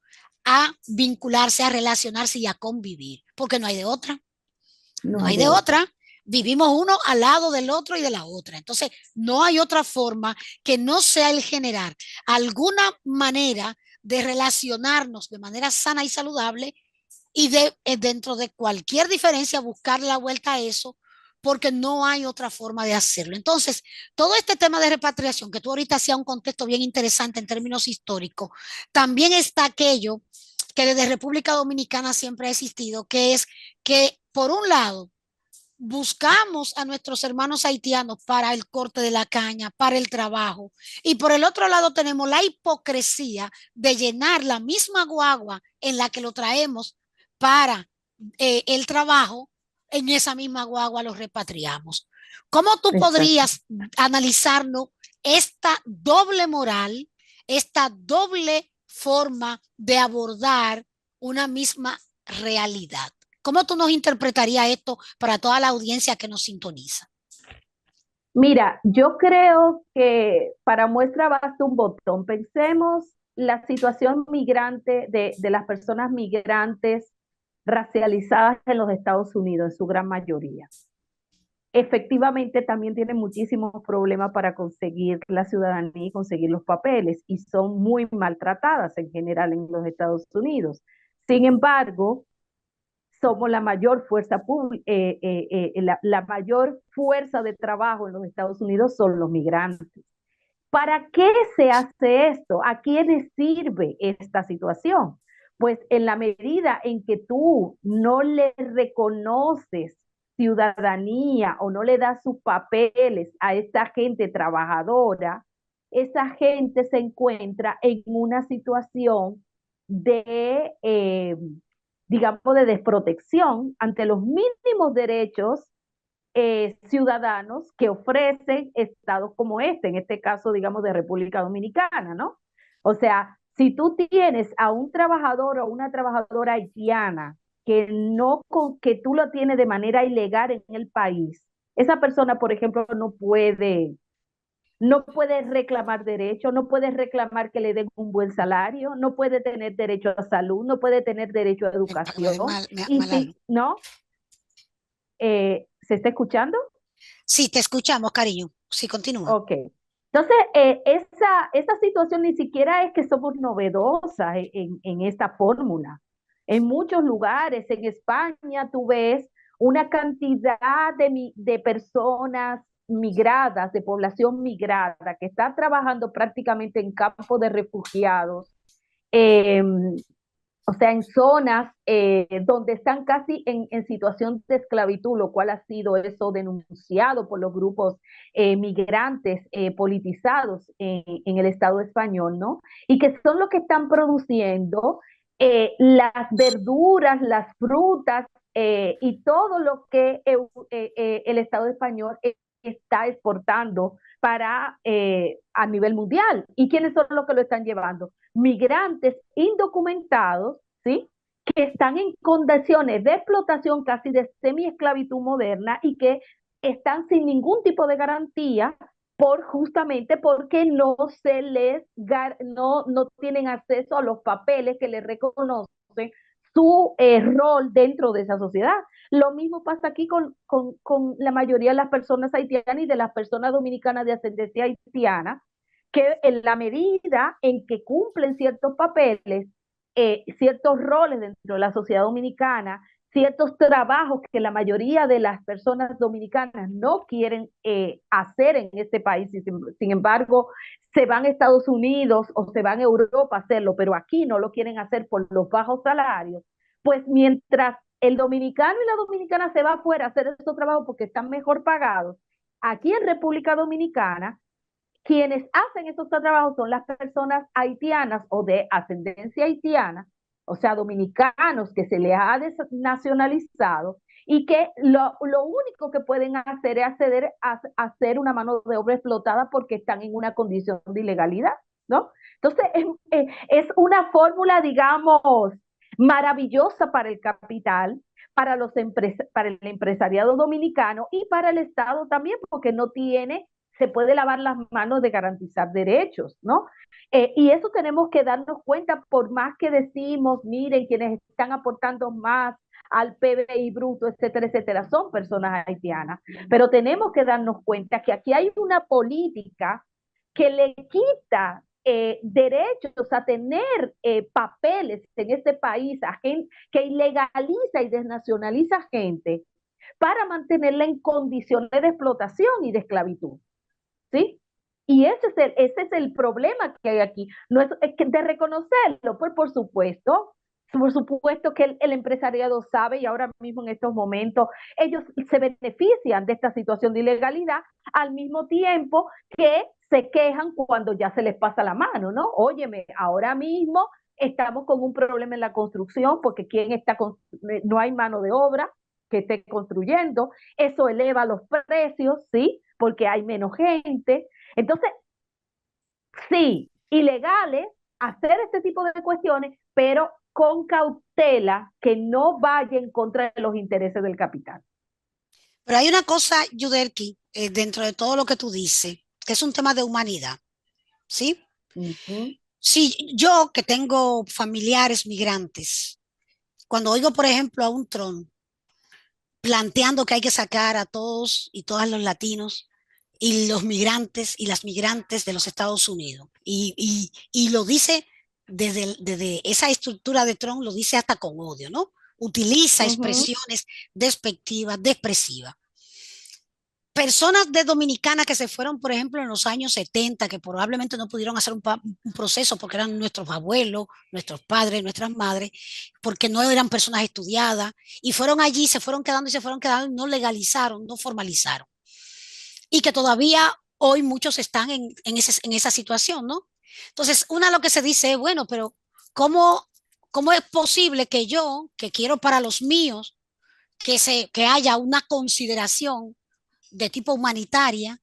a vincularse, a relacionarse y a convivir, porque no hay de otra. No hay de otra. Vivimos uno al lado del otro y de la otra. Entonces, no hay otra forma que no sea el generar alguna manera de relacionarnos de manera sana y saludable y dentro de cualquier diferencia buscar la vuelta a eso, porque no hay otra forma de hacerlo. Entonces, todo este tema de repatriación, que tú ahorita hacías un contexto bien interesante en términos históricos, también está aquello que desde República Dominicana siempre ha existido, que es que, por un lado, buscamos a nuestros hermanos haitianos para el corte de la caña, para el trabajo, y por el otro lado tenemos la hipocresía de llenar la misma guagua en la que lo traemos para el trabajo, en esa misma guagua los repatriamos. ¿Cómo tú podrías analizarnos esta doble moral, esta doble forma de abordar una misma realidad? ¿Cómo tú nos interpretarías esto para toda la audiencia que nos sintoniza? Mira, yo creo que para muestra basta un botón. Pensemos la situación migrante de las personas migrantes racializadas en los Estados Unidos, en su gran mayoría. Efectivamente, también tienen muchísimos problemas para conseguir la ciudadanía y conseguir los papeles, y son muy maltratadas en general en los Estados Unidos. Sin embargo, somos la mayor fuerza la mayor fuerza de trabajo en los Estados Unidos son los migrantes. ¿Para qué se hace esto? ¿A quiénes sirve esta situación? Pues en la medida en que tú no le reconoces ciudadanía o no le das sus papeles a esta gente trabajadora, esa gente se encuentra en una situación de digamos, de desprotección ante los mínimos derechos ciudadanos que ofrecen estados como en este caso, digamos, de República Dominicana, ¿no? O sea, si tú tienes a un trabajador o una trabajadora haitiana que tú lo tienes de manera ilegal en el país, esa persona, por ejemplo, no puede reclamar derecho, no puede reclamar que le den un buen salario, no puede tener derecho a salud, no puede tener derecho a educación. Y si, ¿no? ¿Se está escuchando? Sí, te escuchamos, cariño. Sí, continúa. Ok. Entonces, esta situación ni siquiera es que somos novedosas en esta fórmula. En muchos lugares, en España, tú ves una cantidad de personas migradas, de población migrada, que está trabajando prácticamente en campos de refugiados, eh, o sea, en zonas donde están casi en situación de esclavitud, lo cual ha sido eso denunciado por los grupos migrantes politizados en el Estado español, ¿no? Y que son los que están produciendo las verduras, las frutas y todo lo que el Estado español está exportando para a nivel mundial. ¿Y quiénes son los que lo están llevando? Migrantes indocumentados, ¿sí? Que están en condiciones de explotación casi de semi-esclavitud moderna y que están sin ningún tipo de garantía justamente porque no tienen acceso a los papeles que les reconocen su rol dentro de esa sociedad. Lo mismo pasa aquí con la mayoría de las personas haitianas y de las personas dominicanas de ascendencia haitiana, que en la medida en que cumplen ciertos papeles, ciertos roles dentro de la sociedad dominicana, ciertos trabajos que la mayoría de las personas dominicanas no quieren hacer en este país, y sin embargo se van a Estados Unidos o se van a Europa a hacerlo, pero aquí no lo quieren hacer por los bajos salarios, pues mientras el dominicano y la dominicana se va afuera a hacer esos trabajos porque están mejor pagados, aquí en República Dominicana, quienes hacen esos trabajos son las personas haitianas o de ascendencia haitiana, o sea, dominicanos que se les ha desnacionalizado y que lo único que pueden hacer es acceder a hacer una mano de obra explotada porque están en una condición de ilegalidad, ¿no? Entonces, es una fórmula, digamos, maravillosa para el capital, para el empresariado dominicano y para el Estado también, porque no tiene, se puede lavar las manos de garantizar derechos, ¿no? Y eso tenemos que darnos cuenta, por más que decimos, miren, quienes están aportando más al PBI bruto, etcétera, etcétera, son personas haitianas, pero tenemos que darnos cuenta que aquí hay una política que le quita derechos a tener papeles en este país, a gente que ilegaliza y desnacionaliza gente para mantenerla en condiciones de explotación y de esclavitud, ¿sí? Y ese es el problema que hay aquí. No es que de reconocerlo, pues por supuesto que el empresariado sabe y ahora mismo en estos momentos ellos se benefician de esta situación de ilegalidad al mismo tiempo que se quejan cuando ya se les pasa la mano, ¿no? Óyeme, ahora mismo estamos con un problema en la construcción porque no hay mano de obra que esté construyendo, eso eleva los precios, ¿sí? Porque hay menos gente. Entonces, sí, ilegales hacer este tipo de cuestiones, pero con cautela que no vaya en contra de los intereses del capital. Pero hay una cosa, Yudelki, dentro de todo lo que tú dices, que es un tema de humanidad, ¿sí? Uh -huh. Sí, yo que tengo familiares migrantes, cuando oigo, por ejemplo, a un Trump planteando que hay que sacar a todos y todas los latinos y los migrantes y las migrantes de los Estados Unidos, y lo dice desde esa estructura de Trump, lo dice hasta con odio, ¿no? Utiliza expresiones despectivas, depresivas. Personas de Dominicana que se fueron, por ejemplo, en los años 70, que probablemente no pudieron hacer un proceso porque eran nuestros abuelos, nuestros padres, nuestras madres, porque no eran personas estudiadas, y fueron allí, se fueron quedando y se fueron quedando, y no legalizaron, no formalizaron. Y que todavía hoy muchos están en esa situación, ¿no? Entonces, una lo que se dice es, bueno, pero ¿cómo es posible que yo, que quiero para los míos, que haya una consideración de tipo humanitaria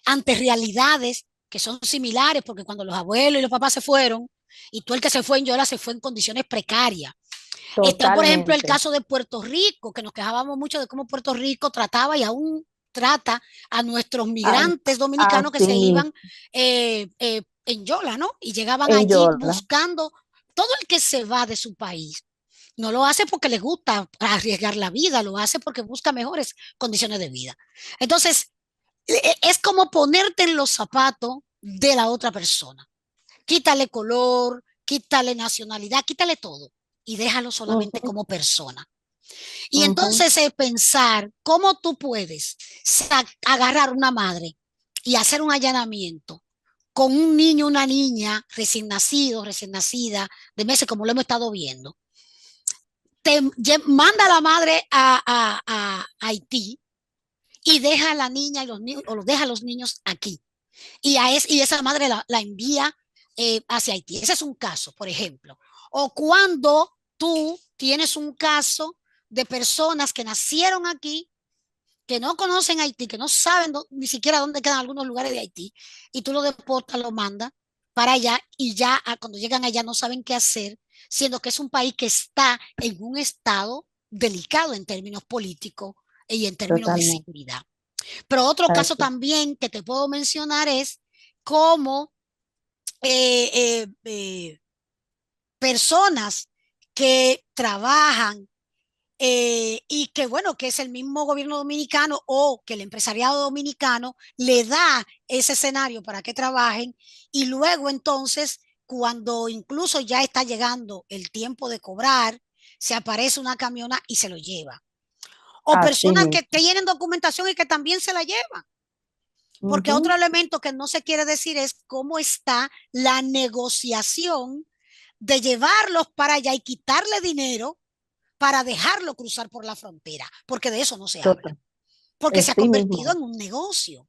ante realidades que son similares? Porque cuando los abuelos y los papás se fueron, y tú el que se fue en Yola se fue en condiciones precarias. Totalmente. Está, por ejemplo, el caso de Puerto Rico, que nos quejábamos mucho de cómo Puerto Rico trataba y aún trata a nuestros migrantes dominicanos que se iban en Yola, ¿no? Y llegaban allí buscando, todo el que se va de su país no lo hace porque le gusta arriesgar la vida, lo hace porque busca mejores condiciones de vida. Entonces, es como ponerte en los zapatos de la otra persona. Quítale color, quítale nacionalidad, quítale todo y déjalo solamente como persona. Y entonces es pensar cómo tú puedes agarrar una madre y hacer un allanamiento con un niño, una niña recién nacido, recién nacida, de meses, como lo hemos estado viendo. Manda a la madre a Haití y deja a la niña y los niños, o los deja a los niños aquí. Y esa madre la envía hacia Haití. Ese es un caso, por ejemplo. O cuando tú tienes un caso de personas que nacieron aquí que no conocen Haití, que no saben ni siquiera dónde quedan algunos lugares de Haití, y tú lo deportas, lo mandas para allá, y ya cuando llegan allá no saben qué hacer, siendo que es un país que está en un estado delicado en términos políticos y en términos de Totalmente. seguridad. Pero otro caso Así. también que te puedo mencionar es cómo personas que trabajan y que bueno, que es el mismo gobierno dominicano o que el empresariado dominicano le da ese escenario para que trabajen, y luego entonces cuando incluso ya está llegando el tiempo de cobrar, se aparece una camiona y se lo lleva. O Así personas que mismo. tienen documentación y que también se la llevan. Porque otro Ujú. elemento que no se quiere decir es cómo está la negociación de llevarlos para allá y quitarle dinero para dejarlo cruzar por la frontera, porque de eso no se habla, Total. porque se ha Así convertido mismo. en un negocio.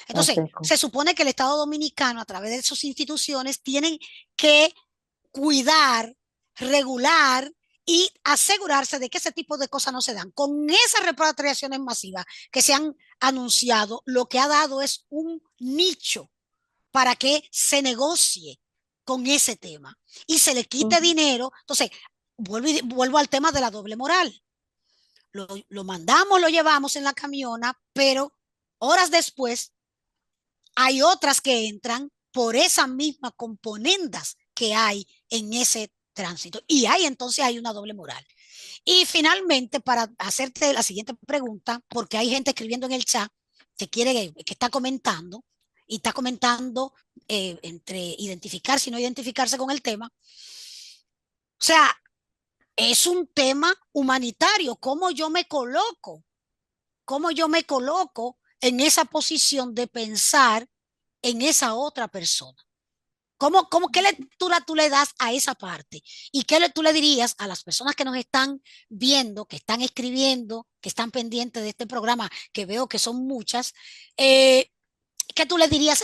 Entonces, Así es. se supone que el Estado Dominicano, a través de sus instituciones, tienen que cuidar, regular y asegurarse de que ese tipo de cosas no se dan. Con esas repatriaciones masivas que se han anunciado, lo que ha dado es un nicho para que se negocie con ese tema y se le quite Ujú. dinero. Entonces, vuelvo al tema de la doble moral. Lo mandamos, lo llevamos en la camiona, pero horas después hay otras que entran por esas mismas componendas que hay en ese tránsito. Y hay entonces hay una doble moral. Y finalmente, para hacerte la siguiente pregunta, porque hay gente escribiendo en el chat que está comentando, y está comentando entre identificarse y no identificarse con el tema. O sea, es un tema humanitario. ¿Cómo yo me coloco en esa posición de pensar en esa otra persona? ¿Qué lectura tú le das a esa parte? ¿Y tú le dirías a las personas que nos están viendo, que están escribiendo, que están pendientes de este programa, que veo que son muchas? ¿Qué tú le dirías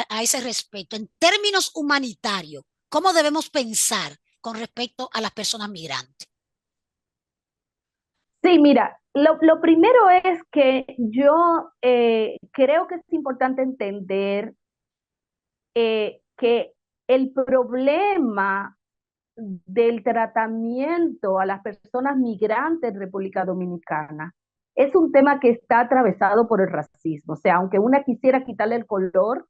a ese respecto? En términos humanitarios, ¿cómo debemos pensar con respecto a las personas migrantes? Sí, mira, lo primero es que yo creo que es importante entender que el problema del tratamiento a las personas migrantes en República Dominicana es un tema que está atravesado por el racismo. O sea, aunque una quisiera quitarle el color,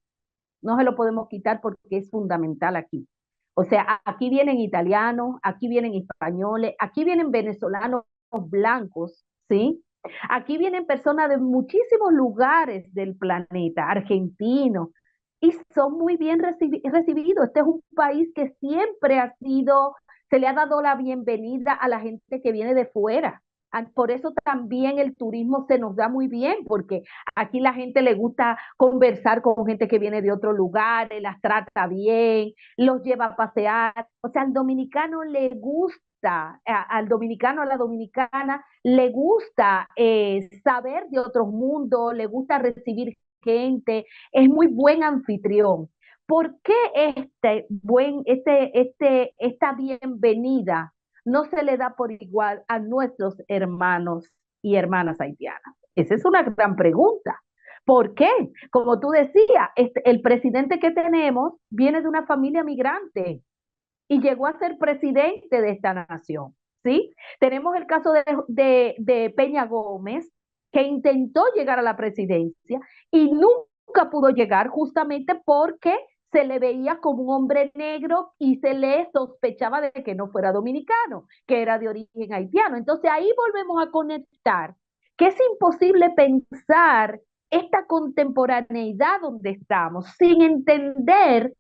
no se lo podemos quitar porque es fundamental aquí. O sea, aquí vienen italianos, aquí vienen españoles, aquí vienen venezolanos blancos, ¿sí? Aquí vienen personas de muchísimos lugares del planeta, argentinos, y son muy bien recibidos. Este es un país que siempre ha sido, se le ha dado la bienvenida a la gente que viene de fuera. Por eso también el turismo se nos da muy bien, porque aquí la gente le gusta conversar con gente que viene de otros lugares, las trata bien, los lleva a pasear. O sea, al dominicano le gusta, al dominicano, a la dominicana, le gusta saber de otros mundos, le gusta recibir gente, es muy buen anfitrión. ¿Por qué esta bienvenida no se le da por igual a nuestros hermanos y hermanas haitianas? Esa es una gran pregunta. ¿Por qué? Como tú decías, el presidente que tenemos viene de una familia migrante y llegó a ser presidente de esta nación, ¿sí? Tenemos el caso de Peña Gómez, que intentó llegar a la presidencia y nunca pudo llegar justamente porque se le veía como un hombre negro y se le sospechaba de que no fuera dominicano, que era de origen haitiano. Entonces ahí volvemos a conectar que es imposible pensar esta contemporaneidad donde estamos sin entender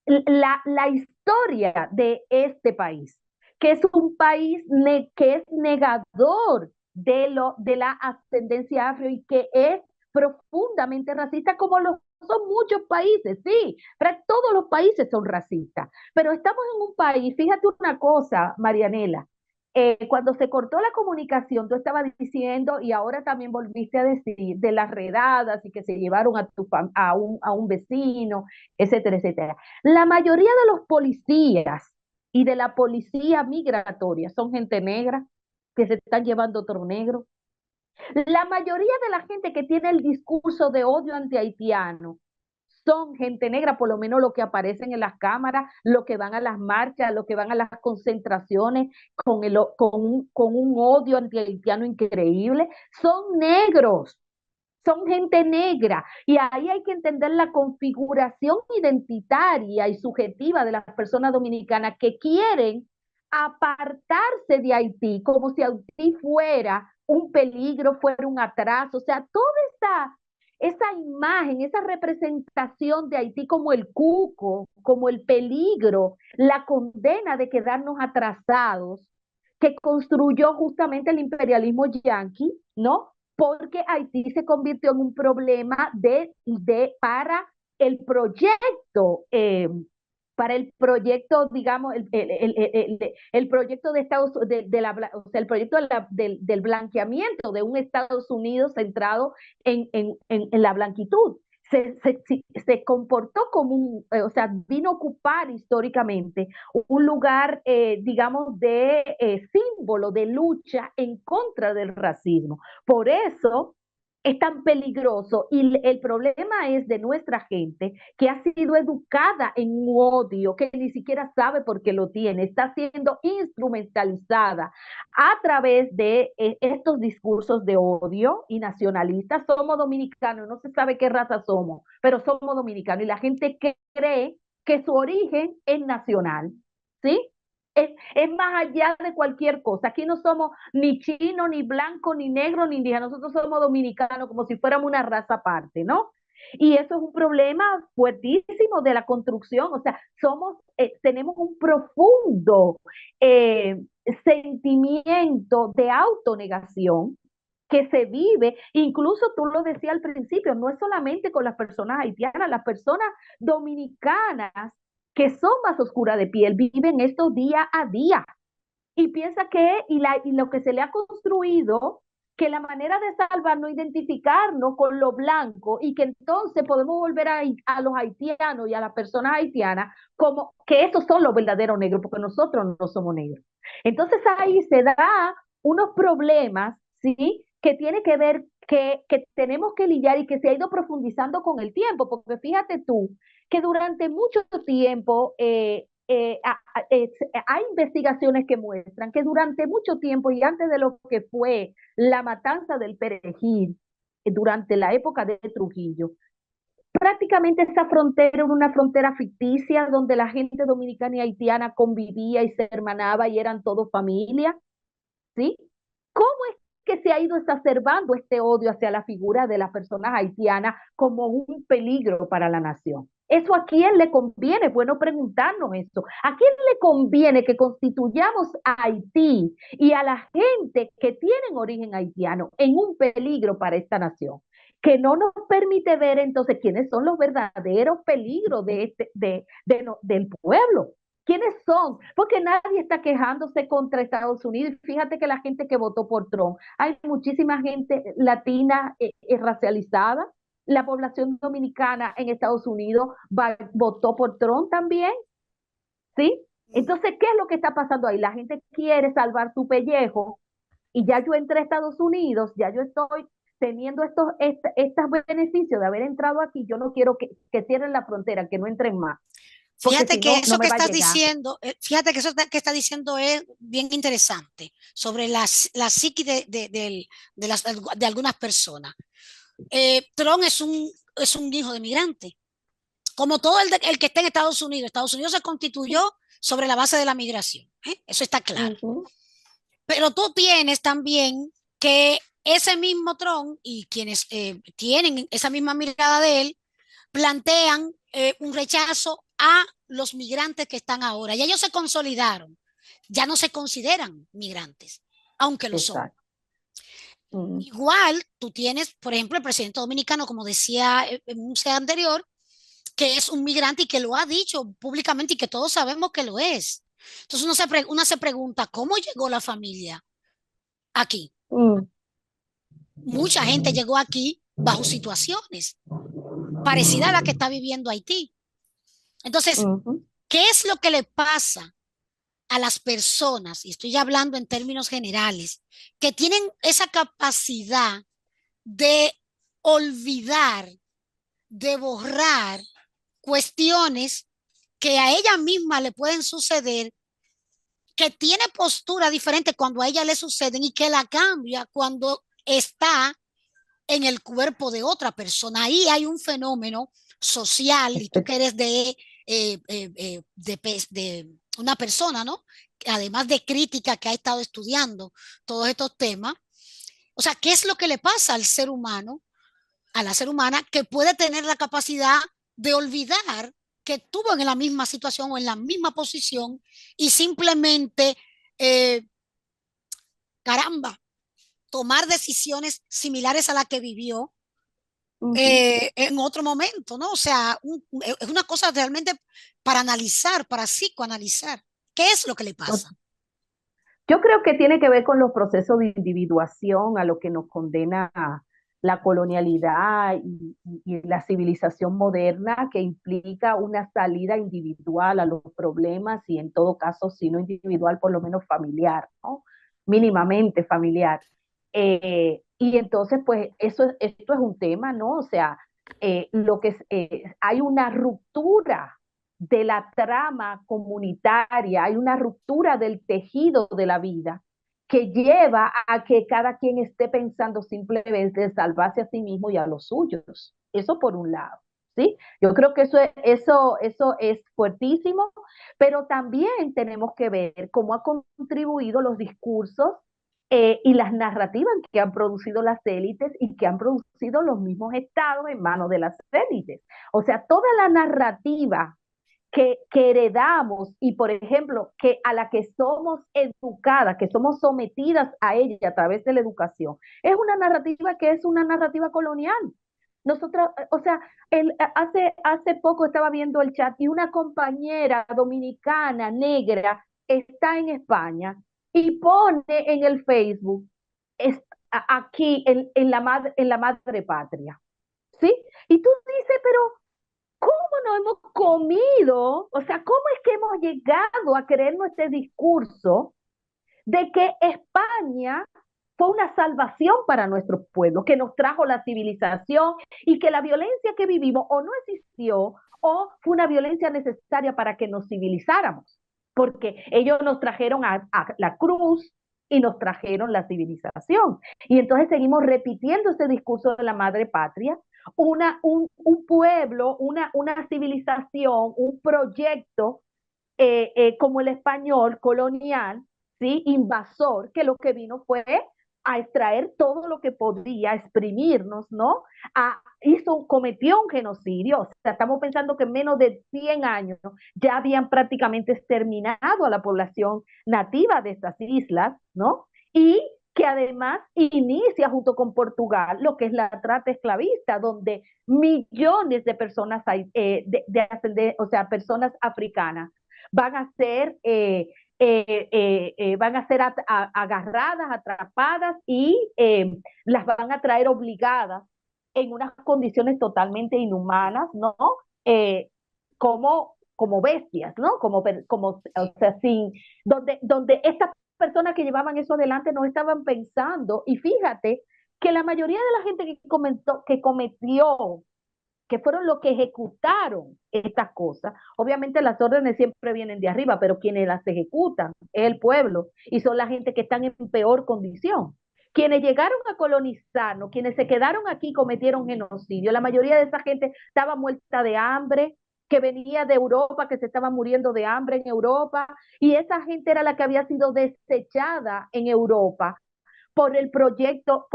la historia de este país, que es un país que es negador de la ascendencia afro y que es profundamente racista, como lo son muchos países, sí, pero todos los países son racistas. Pero estamos en un país, fíjate una cosa, Marianela, cuando se cortó la comunicación, tú estabas diciendo, y ahora también volviste a decir, de las redadas y que se llevaron a un vecino, etcétera, etcétera. La mayoría de los policías y de la policía migratoria son gente negra que se están llevando otro negro. La mayoría de la gente que tiene el discurso de odio anti-haitiano son gente negra, por lo menos lo que aparecen en las cámaras, lo que van a las marchas, lo que van a las concentraciones con un odio anti-haitiano increíble, son negros. Son gente negra y ahí hay que entender la configuración identitaria y subjetiva de las personas dominicanas que quieren apartarse de Haití como si Haití fuera un peligro, fuera un atraso, o sea, toda esa imagen, esa representación de Haití como el cuco, como el peligro, la condena de quedarnos atrasados, que construyó justamente el imperialismo yanqui, ¿no? Porque Haití se convirtió en un problema para el proyecto, digamos, el proyecto de Estados o sea, el proyecto del blanqueamiento de un Estados Unidos centrado en la blanquitud. Se comportó como o sea, vino a ocupar históricamente un lugar, digamos, de símbolo de lucha en contra del racismo. Por eso es tan peligroso y el problema es de nuestra gente que ha sido educada en un odio que ni siquiera sabe por qué lo tiene, está siendo instrumentalizada a través de estos discursos de odio y nacionalistas. Somos dominicanos, no se sabe qué raza somos, pero somos dominicanos y la gente cree que su origen es nacional, ¿sí? Es más allá de cualquier cosa. Aquí no somos ni chino, ni blanco, ni negro, ni indígena. Nosotros somos dominicanos como si fuéramos una raza aparte, ¿no? Y eso es un problema fuertísimo de la construcción. O sea, tenemos un profundo sentimiento de autonegación que se vive, incluso tú lo decías al principio, no es solamente con las personas haitianas, las personas dominicanas que son más oscuras de piel viven esto día a día y piensa y lo que se le ha construido, que la manera de salvarnos, identificarnos con lo blanco y que entonces podemos volver a los haitianos y a las personas haitianas como que esos son los verdaderos negros, porque nosotros no somos negros. Entonces ahí se da unos problemas, ¿sí? Que tiene que ver, que tenemos que lidiar y que se ha ido profundizando con el tiempo, porque fíjate tú que durante mucho tiempo hay investigaciones que muestran que durante mucho tiempo y antes de lo que fue la matanza del Perejil, durante la época de Trujillo, prácticamente esa frontera era una frontera ficticia donde la gente dominicana y haitiana convivía y se hermanaba y eran todos familia, ¿sí? ¿Cómo es que se ha ido exacerbando este odio hacia la figura de las personas haitianas como un peligro para la nación? ¿Eso a quién le conviene? Bueno, preguntarnos esto. ¿A quién le conviene que constituyamos a Haití y a la gente que tienen origen haitiano en un peligro para esta nación? Que no nos permite ver entonces quiénes son los verdaderos peligros del pueblo. ¿Quiénes son? Porque nadie está quejándose contra Estados Unidos. Fíjate que la gente que votó por Trump, hay muchísima gente latina racializada. La población dominicana en Estados Unidos votó por Trump también, ¿sí? Entonces, ¿qué es lo que está pasando ahí? La gente quiere salvar su pellejo y ya yo entré a Estados Unidos, ya yo estoy teniendo estos beneficios de haber entrado aquí, yo no quiero que cierren la frontera, que no entren más. Fíjate si que no, eso no que me va a estás llegar. diciendo, fíjate que eso que está diciendo es bien interesante sobre la psiqui de algunas personas. Trump es un hijo de migrante. Como todo el que está en Estados Unidos se constituyó sobre la base de la migración. Eso está claro. Pero tú tienes también que ese mismo Trump y quienes tienen esa misma mirada de él, plantean un rechazo a los migrantes que están ahora. Ya ellos se consolidaron, ya no se consideran migrantes, aunque lo son. Igual tú tienes, por ejemplo, el presidente dominicano, como decía en un set anterior, que es un migrante y que lo ha dicho públicamente y que todos sabemos que lo es. Entonces uno se pregunta, ¿cómo llegó la familia aquí? Mucha gente llegó aquí bajo situaciones parecidas a la que está viviendo Haití. Entonces, ¿qué es lo que le pasa a las personas, y estoy hablando en términos generales, que tienen esa capacidad de olvidar, de borrar cuestiones que a ella misma le pueden suceder, que tiene postura diferente cuando a ella le suceden y que la cambia cuando está en el cuerpo de otra persona. Ahí hay un fenómeno social, y tú que eres de una persona, ¿no? Además de crítica, que ha estado estudiando todos estos temas. O sea, ¿qué es lo que le pasa al ser humano, a la ser humana, que puede tener la capacidad de olvidar que estuvo en la misma situación o en la misma posición y simplemente, caramba, tomar decisiones similares a la que vivió en otro momento, ¿no? O sea, es una cosa realmente para analizar, para psicoanalizar. ¿Qué es lo que le pasa? Yo creo que tiene que ver con los procesos de individuación a lo que nos condena la colonialidad y la civilización moderna, que implica una salida individual a los problemas y en todo caso, si no individual, por lo menos familiar, ¿no? Mínimamente familiar. Y entonces, pues, esto es un tema, ¿no? O sea, hay una ruptura de la trama comunitaria, hay una ruptura del tejido de la vida que lleva a que cada quien esté pensando simplemente en salvarse a sí mismo y a los suyos. Eso por un lado, ¿sí? Yo creo que eso es fuertísimo, pero también tenemos que ver cómo ha contribuido los discursos y las narrativas que han producido las élites y que han producido los mismos estados en manos de las élites. O sea, toda la narrativa que heredamos y, por ejemplo, que a la que somos educadas, que somos sometidas a ella a través de la educación, es una narrativa que es una narrativa colonial. Nosotros, o sea, hace poco estaba viendo el chat y una compañera dominicana negra está en España y pone en el Facebook es, aquí en la madre patria, ¿sí? Y tú dices, pero ¿cómo nos hemos comido? O sea, ¿cómo es que hemos llegado a creernos este discurso de que España fue una salvación para nuestro pueblo, que nos trajo la civilización y que la violencia que vivimos o no existió o fue una violencia necesaria para que nos civilizáramos? Porque ellos nos trajeron a la cruz y nos trajeron la civilización. Y entonces seguimos repitiendo ese discurso de la madre patria, un pueblo, una civilización, un proyecto como el español colonial, ¿sí? Invasor, que lo que vino fue a extraer todo lo que podía, a exprimirnos, ¿no? Cometió un genocidio, o sea, estamos pensando que en menos de 100 años ya habían prácticamente exterminado a la población nativa de estas islas, ¿no? Y que además inicia junto con Portugal lo que es la trata esclavista, donde millones de personas, o sea, personas africanas van a ser agarradas, atrapadas y las van a traer obligadas en unas condiciones totalmente inhumanas, ¿no? Eh, como bestias, ¿no? O sea, donde estas personas que llevaban eso adelante no estaban pensando, y fíjate que la mayoría de la gente que cometió, que fueron los que ejecutaron estas cosas. Obviamente las órdenes siempre vienen de arriba, pero quienes las ejecutan es el pueblo y son la gente que están en peor condición. Quienes llegaron a colonizarnos, quienes se quedaron aquí cometieron genocidio. La mayoría de esa gente estaba muerta de hambre, que venía de Europa, que se estaba muriendo de hambre en Europa, y esa gente era la que había sido desechada en Europa por el proyecto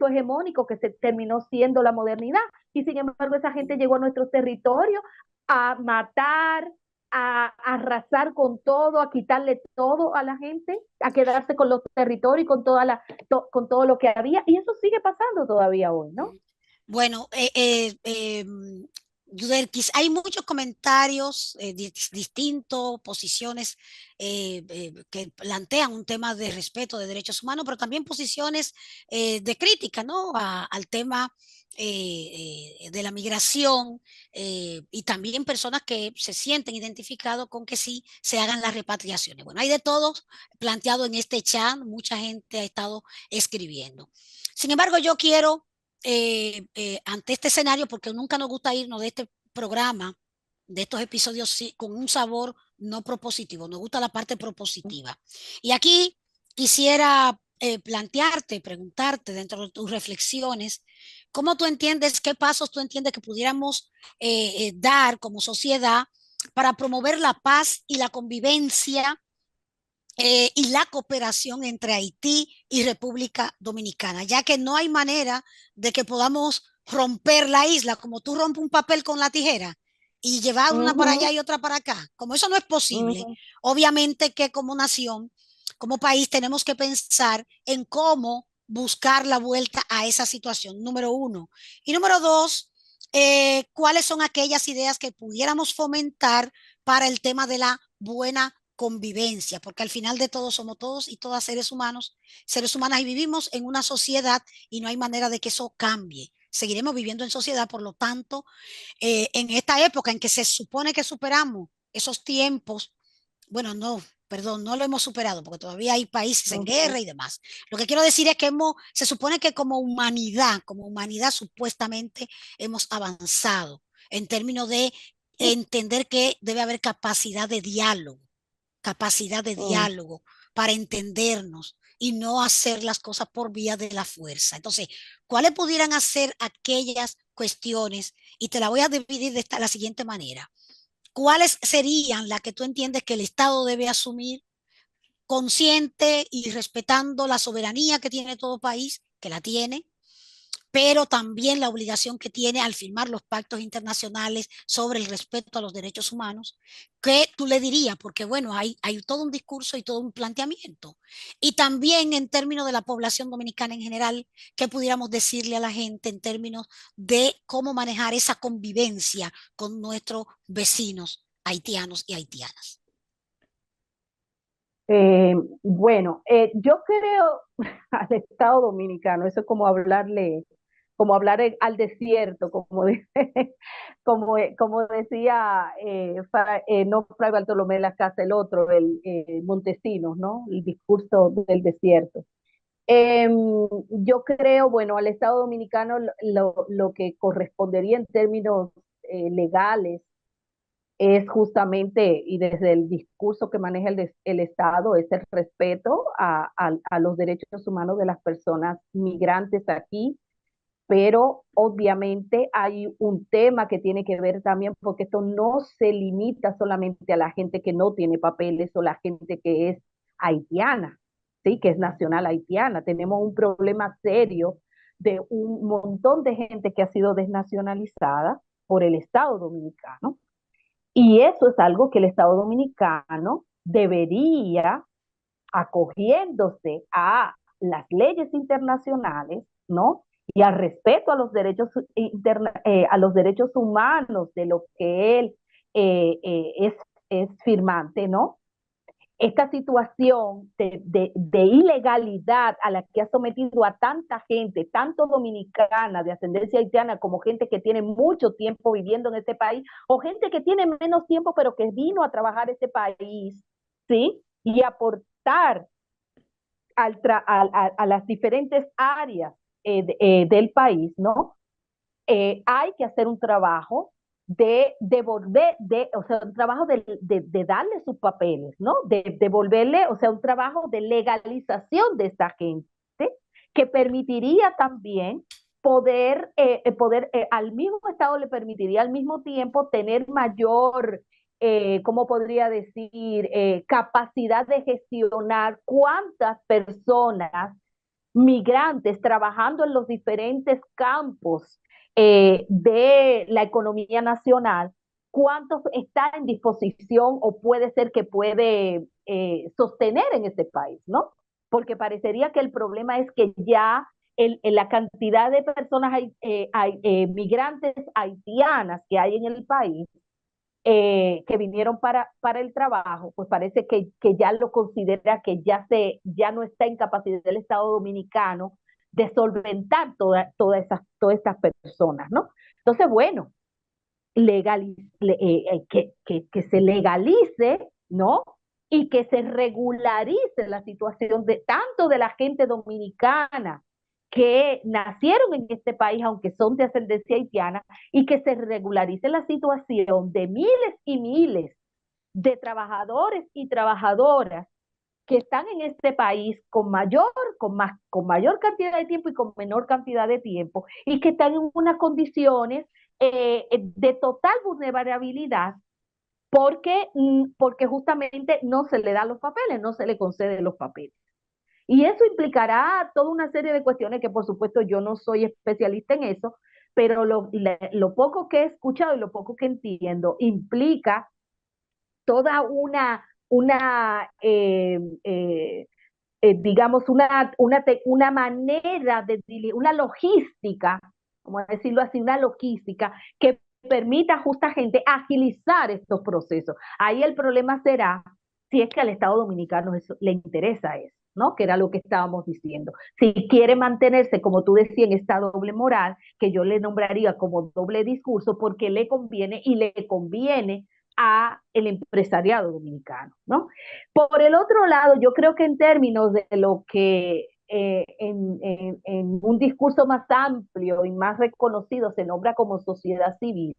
hegemónico que se terminó siendo la modernidad. Y sin embargo, esa gente llegó a nuestros territorios a matar, a arrasar con todo, a quitarle todo a la gente, a quedarse con los territorios y con todo lo que había. Y eso sigue pasando todavía hoy, ¿no? Bueno, Hay muchos comentarios distintos, posiciones que plantean un tema de respeto de derechos humanos, pero también posiciones de crítica, ¿no? Al tema de la migración y también personas que se sienten identificados con que sí se hagan las repatriaciones. Bueno, hay de todo planteado en este chat, mucha gente ha estado escribiendo. Sin embargo, yo quiero ante este escenario, porque nunca nos gusta irnos de este programa, de estos episodios con un sabor no propositivo, nos gusta la parte propositiva. Y aquí quisiera plantearte, preguntarte dentro de tus reflexiones, ¿cómo tú entiendes, qué pasos tú entiendes que pudiéramos dar como sociedad para promover la paz y la convivencia y la cooperación entre Haití y República Dominicana, ya que no hay manera de que podamos romper la isla, como tú rompes un papel con la tijera y llevar una para allá Ujú, y otra para acá. Como eso no es posible, ujú. obviamente que como nación, como país, tenemos que pensar en cómo buscar la vuelta a esa situación, número uno. Y número dos, cuáles son aquellas ideas que pudiéramos fomentar para el tema de la buena convivencia, porque al final de todo somos todos y todas seres humanos, seres humanas y vivimos en una sociedad y no hay manera de que eso cambie. Seguiremos viviendo en sociedad, por lo tanto, en esta época en que se supone que superamos esos tiempos, bueno, no, perdón, no lo hemos superado porque todavía hay países en Ujú. guerra y demás. Lo que quiero decir es que se supone que como humanidad supuestamente hemos avanzado en términos de entender que debe haber capacidad de Mm. diálogo para entendernos y no hacer las cosas por vía de la fuerza. Entonces, ¿cuáles pudieran ser aquellas cuestiones? Y te la voy a dividir de la siguiente manera. ¿Cuáles serían las que tú entiendes que el Estado debe asumir consciente y respetando la soberanía que tiene todo país, que la tiene, pero también la obligación que tiene al firmar los pactos internacionales sobre el respeto a los derechos humanos? ¿Qué tú le dirías? Porque bueno, hay todo un discurso y todo un planteamiento. Y también en términos de la población dominicana en general, ¿qué pudiéramos decirle a la gente en términos de cómo manejar esa convivencia con nuestros vecinos haitianos y haitianas? Bueno, yo creo al Estado Dominicano, eso es como hablarle, como hablar al desierto, como, como decía no Fray Bartolomé de la Casa, el otro, el Montesinos, ¿no? El discurso del desierto. Yo creo, bueno, al Estado Dominicano lo que correspondería en términos legales es justamente, y desde el discurso que maneja el Estado, es el respeto a los derechos humanos de las personas migrantes aquí, pero obviamente hay un tema que tiene que ver también, porque esto no se limita solamente a la gente que no tiene papeles o la gente que es haitiana, ¿sí? Que es nacional haitiana. Tenemos un problema serio de un montón de gente que ha sido desnacionalizada por el Estado Dominicano, y eso es algo que el Estado Dominicano debería, acogiéndose a las leyes internacionales, ¿no? Y al respeto a los derechos, a los derechos humanos de lo que él es firmante, ¿no? Esta situación de ilegalidad a la que ha sometido a tanta gente, tanto dominicana de ascendencia haitiana como gente que tiene mucho tiempo viviendo en este país, o gente que tiene menos tiempo pero que vino a trabajar a este país, ¿sí? Y aportar a las diferentes áreas del país, ¿no? Hay que hacer un trabajo de devolver, o sea, un trabajo de darle sus papeles, ¿no? De devolverle, o sea, un trabajo de legalización de esta gente que permitiría también al mismo Estado le permitiría al mismo tiempo tener mayor, ¿cómo podría decir?, capacidad de gestionar cuántas personas migrantes trabajando en los diferentes campos de la economía nacional, cuántos está en disposición o puede ser que puede sostener en este país, ¿no? Porque parecería que el problema es que ya la cantidad de personas migrantes haitianas que hay en el país, que vinieron para el trabajo, pues parece que ya lo considera que ya no está en capacidad del Estado Dominicano de solventar todas estas personas, ¿no? Entonces, bueno, que se legalice, ¿no? Y que se regularice la situación de tanto de la gente dominicana que nacieron en este país, aunque son de ascendencia haitiana, y que se regularice la situación de miles y miles de trabajadores y trabajadoras que están en este país con mayor cantidad de tiempo y con menor cantidad de tiempo, y que están en unas condiciones de total vulnerabilidad porque justamente no se le dan los papeles, no se le conceden los papeles. Y eso implicará toda una serie de cuestiones que por supuesto yo no soy especialista en eso, pero lo poco que he escuchado y lo poco que entiendo implica toda digamos, una manera una logística, como decirlo así, una logística que permita a justa gente agilizar estos procesos. Ahí el problema será si es que al Estado Dominicano eso, le interesa eso, ¿no? Que era lo que estábamos diciendo. Si quiere mantenerse, como tú decías, en esta doble moral, que yo le nombraría como doble discurso, porque le conviene y le conviene a el empresariado dominicano, ¿no? Por el otro lado, yo creo que en términos de lo que en un discurso más amplio y más reconocido se nombra como sociedad civil,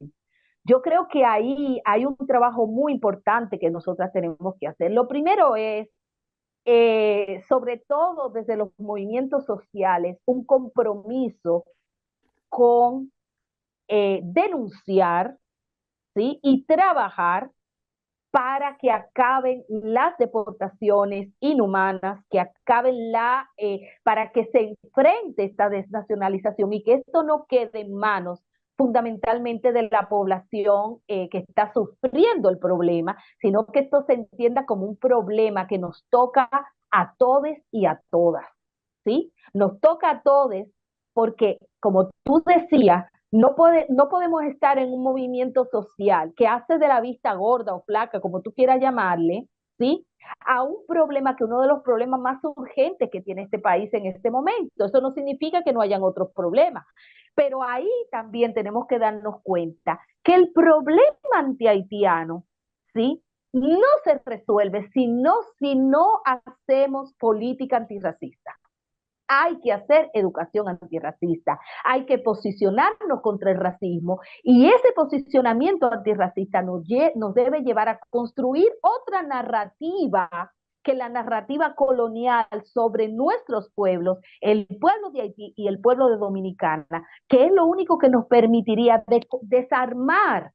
yo creo que ahí hay un trabajo muy importante que nosotras tenemos que hacer. Lo primero es, sobre todo desde los movimientos sociales, un compromiso con denunciar, ¿sí? Y trabajar para que acaben las deportaciones inhumanas, que acaben para que se enfrente esta desnacionalización y que esto no quede en manos fundamentalmente de la población que está sufriendo el problema, sino que esto se entienda como un problema que nos toca a todos y a todas, ¿sí? Nos toca a todos porque, como tú decías, no podemos estar en un movimiento social que hace de la vista gorda o flaca, como tú quieras llamarle, ¿sí? A un problema que uno de los problemas más urgentes que tiene este país en este momento. Eso no significa que no hayan otros problemas, pero ahí también tenemos que darnos cuenta que el problema antihaitiano, ¿sí? No se resuelve si no hacemos política antirracista. Hay que hacer educación antirracista, hay que posicionarnos contra el racismo y ese posicionamiento antirracista nos debe llevar a construir otra narrativa que la narrativa colonial sobre nuestros pueblos, el pueblo de Haití y el pueblo de Dominicana, que es lo único que nos permitiría desarmar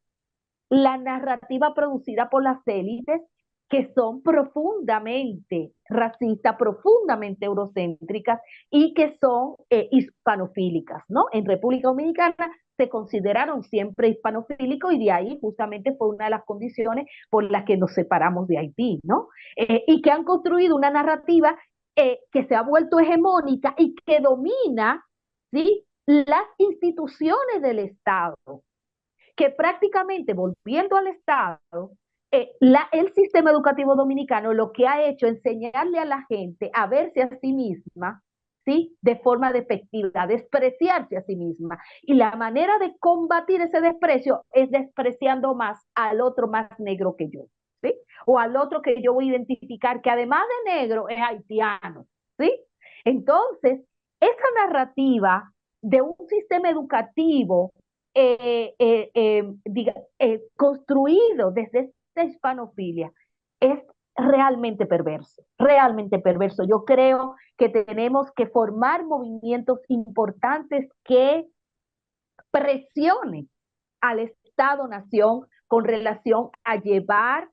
la narrativa producida por las élites que son profundamente racistas, profundamente eurocéntricas y que son hispanofílicas, ¿no? En República Dominicana se consideraron siempre hispanofílicos y de ahí justamente fue una de las condiciones por las que nos separamos de Haití, ¿no? Y que han construido una narrativa que se ha vuelto hegemónica y que domina, ¿sí?, las instituciones del Estado, que prácticamente, volviendo al Estado, el sistema educativo dominicano lo que ha hecho es enseñarle a la gente a verse a sí misma, ¿sí?, de forma despectiva, despreciarse a sí misma. Y la manera de combatir ese desprecio es despreciando más al otro más negro que yo, ¿sí? O al otro que yo voy a identificar que además de negro es haitiano, ¿sí? Entonces, esa narrativa de un sistema educativo construido desde esta hispanofilia es realmente perverso, realmente perverso. Yo creo que tenemos que formar movimientos importantes que presionen al Estado-Nación con relación a llevar,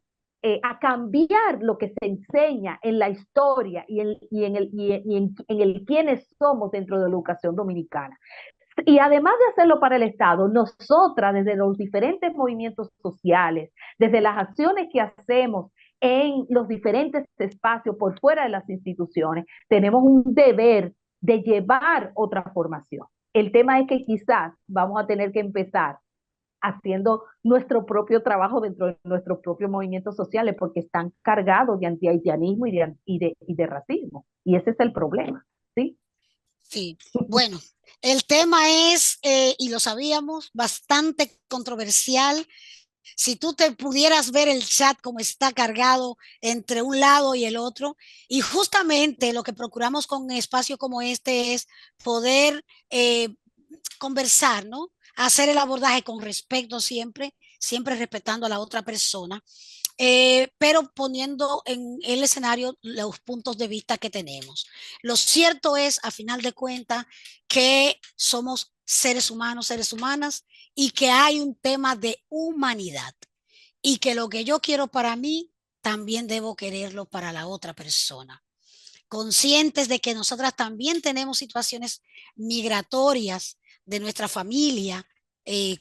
a cambiar lo que se enseña en la historia y en el quiénes somos dentro de la educación dominicana. Y además de hacerlo para el Estado, nosotras desde los diferentes movimientos sociales, desde las acciones que hacemos en los diferentes espacios por fuera de las instituciones, tenemos un deber de llevar otra formación. El tema es que quizás vamos a tener que empezar haciendo nuestro propio trabajo dentro de nuestros propios movimientos sociales porque están cargados de antihaitianismo y de racismo. Y ese es el problema, ¿sí? Sí, bueno, el tema es, y lo sabíamos, bastante controversial. Si tú te pudieras ver el chat como está cargado entre un lado y el otro, y justamente lo que procuramos con un espacio como este es poder conversar, ¿no? Hacer el abordaje con respeto siempre, siempre respetando a la otra persona, pero poniendo en el escenario los puntos de vista que tenemos. Lo cierto es, a final de cuentas, que somos seres humanos, seres humanas, y que hay un tema de humanidad, y que lo que yo quiero para mí, también debo quererlo para la otra persona. Conscientes de que nosotras también tenemos situaciones migratorias de nuestra familia.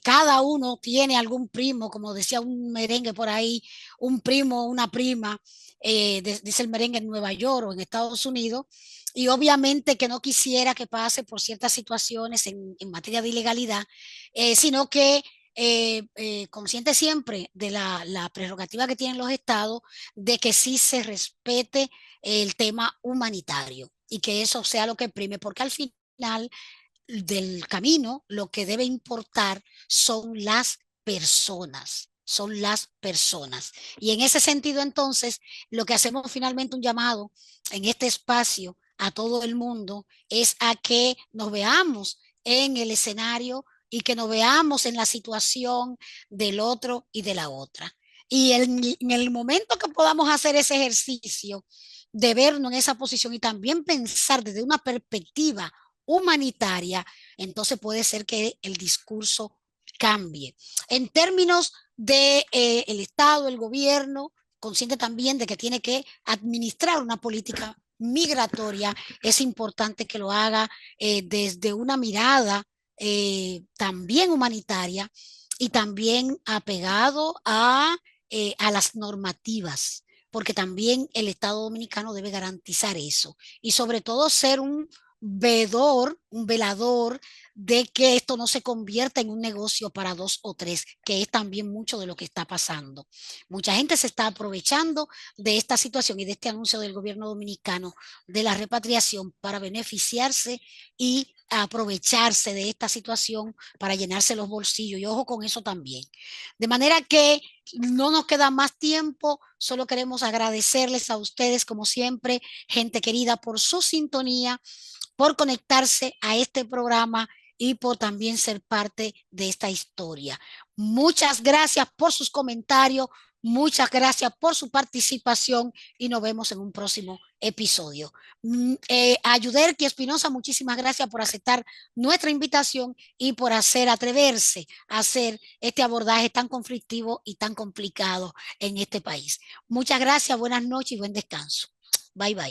Cada uno tiene algún primo, como decía un merengue por ahí, un primo, una prima, dice el merengue en Nueva York o en Estados Unidos, y obviamente que no quisiera que pase por ciertas situaciones en materia de ilegalidad, sino que consciente siempre de la prerrogativa que tienen los estados de que sí se respete el tema humanitario y que eso sea lo que prime, porque al final del camino lo que debe importar son las personas. Son las personas. Y en ese sentido, entonces, lo que hacemos finalmente un llamado en este espacio a todo el mundo es a que nos veamos en el escenario y que nos veamos en la situación del otro y de la otra. Y en el momento que podamos hacer ese ejercicio de vernos en esa posición y también pensar desde una perspectiva humanitaria, entonces puede ser que el discurso cambie. En términos de el Estado, el gobierno, consciente también de que tiene que administrar una política migratoria, es importante que lo haga desde una mirada también humanitaria y también apegado a las normativas, porque también el Estado dominicano debe garantizar eso y sobre todo ser un velador de que esto no se convierta en un negocio para dos o tres, que es también mucho de lo que está pasando. Mucha gente se está aprovechando de esta situación y de este anuncio del gobierno dominicano de la repatriación para beneficiarse y aprovecharse de esta situación para llenarse los bolsillos. Y ojo con eso también. De manera que no nos queda más tiempo, solo queremos agradecerles a ustedes, como siempre, gente querida, por su sintonía, por conectarse a este programa y por también ser parte de esta historia. Muchas gracias por sus comentarios, muchas gracias por su participación y nos vemos en un próximo episodio. A Yudelki Espinosa, muchísimas gracias por aceptar nuestra invitación y por atreverse a hacer este abordaje tan conflictivo y tan complicado en este país. Muchas gracias, buenas noches y buen descanso. Bye bye.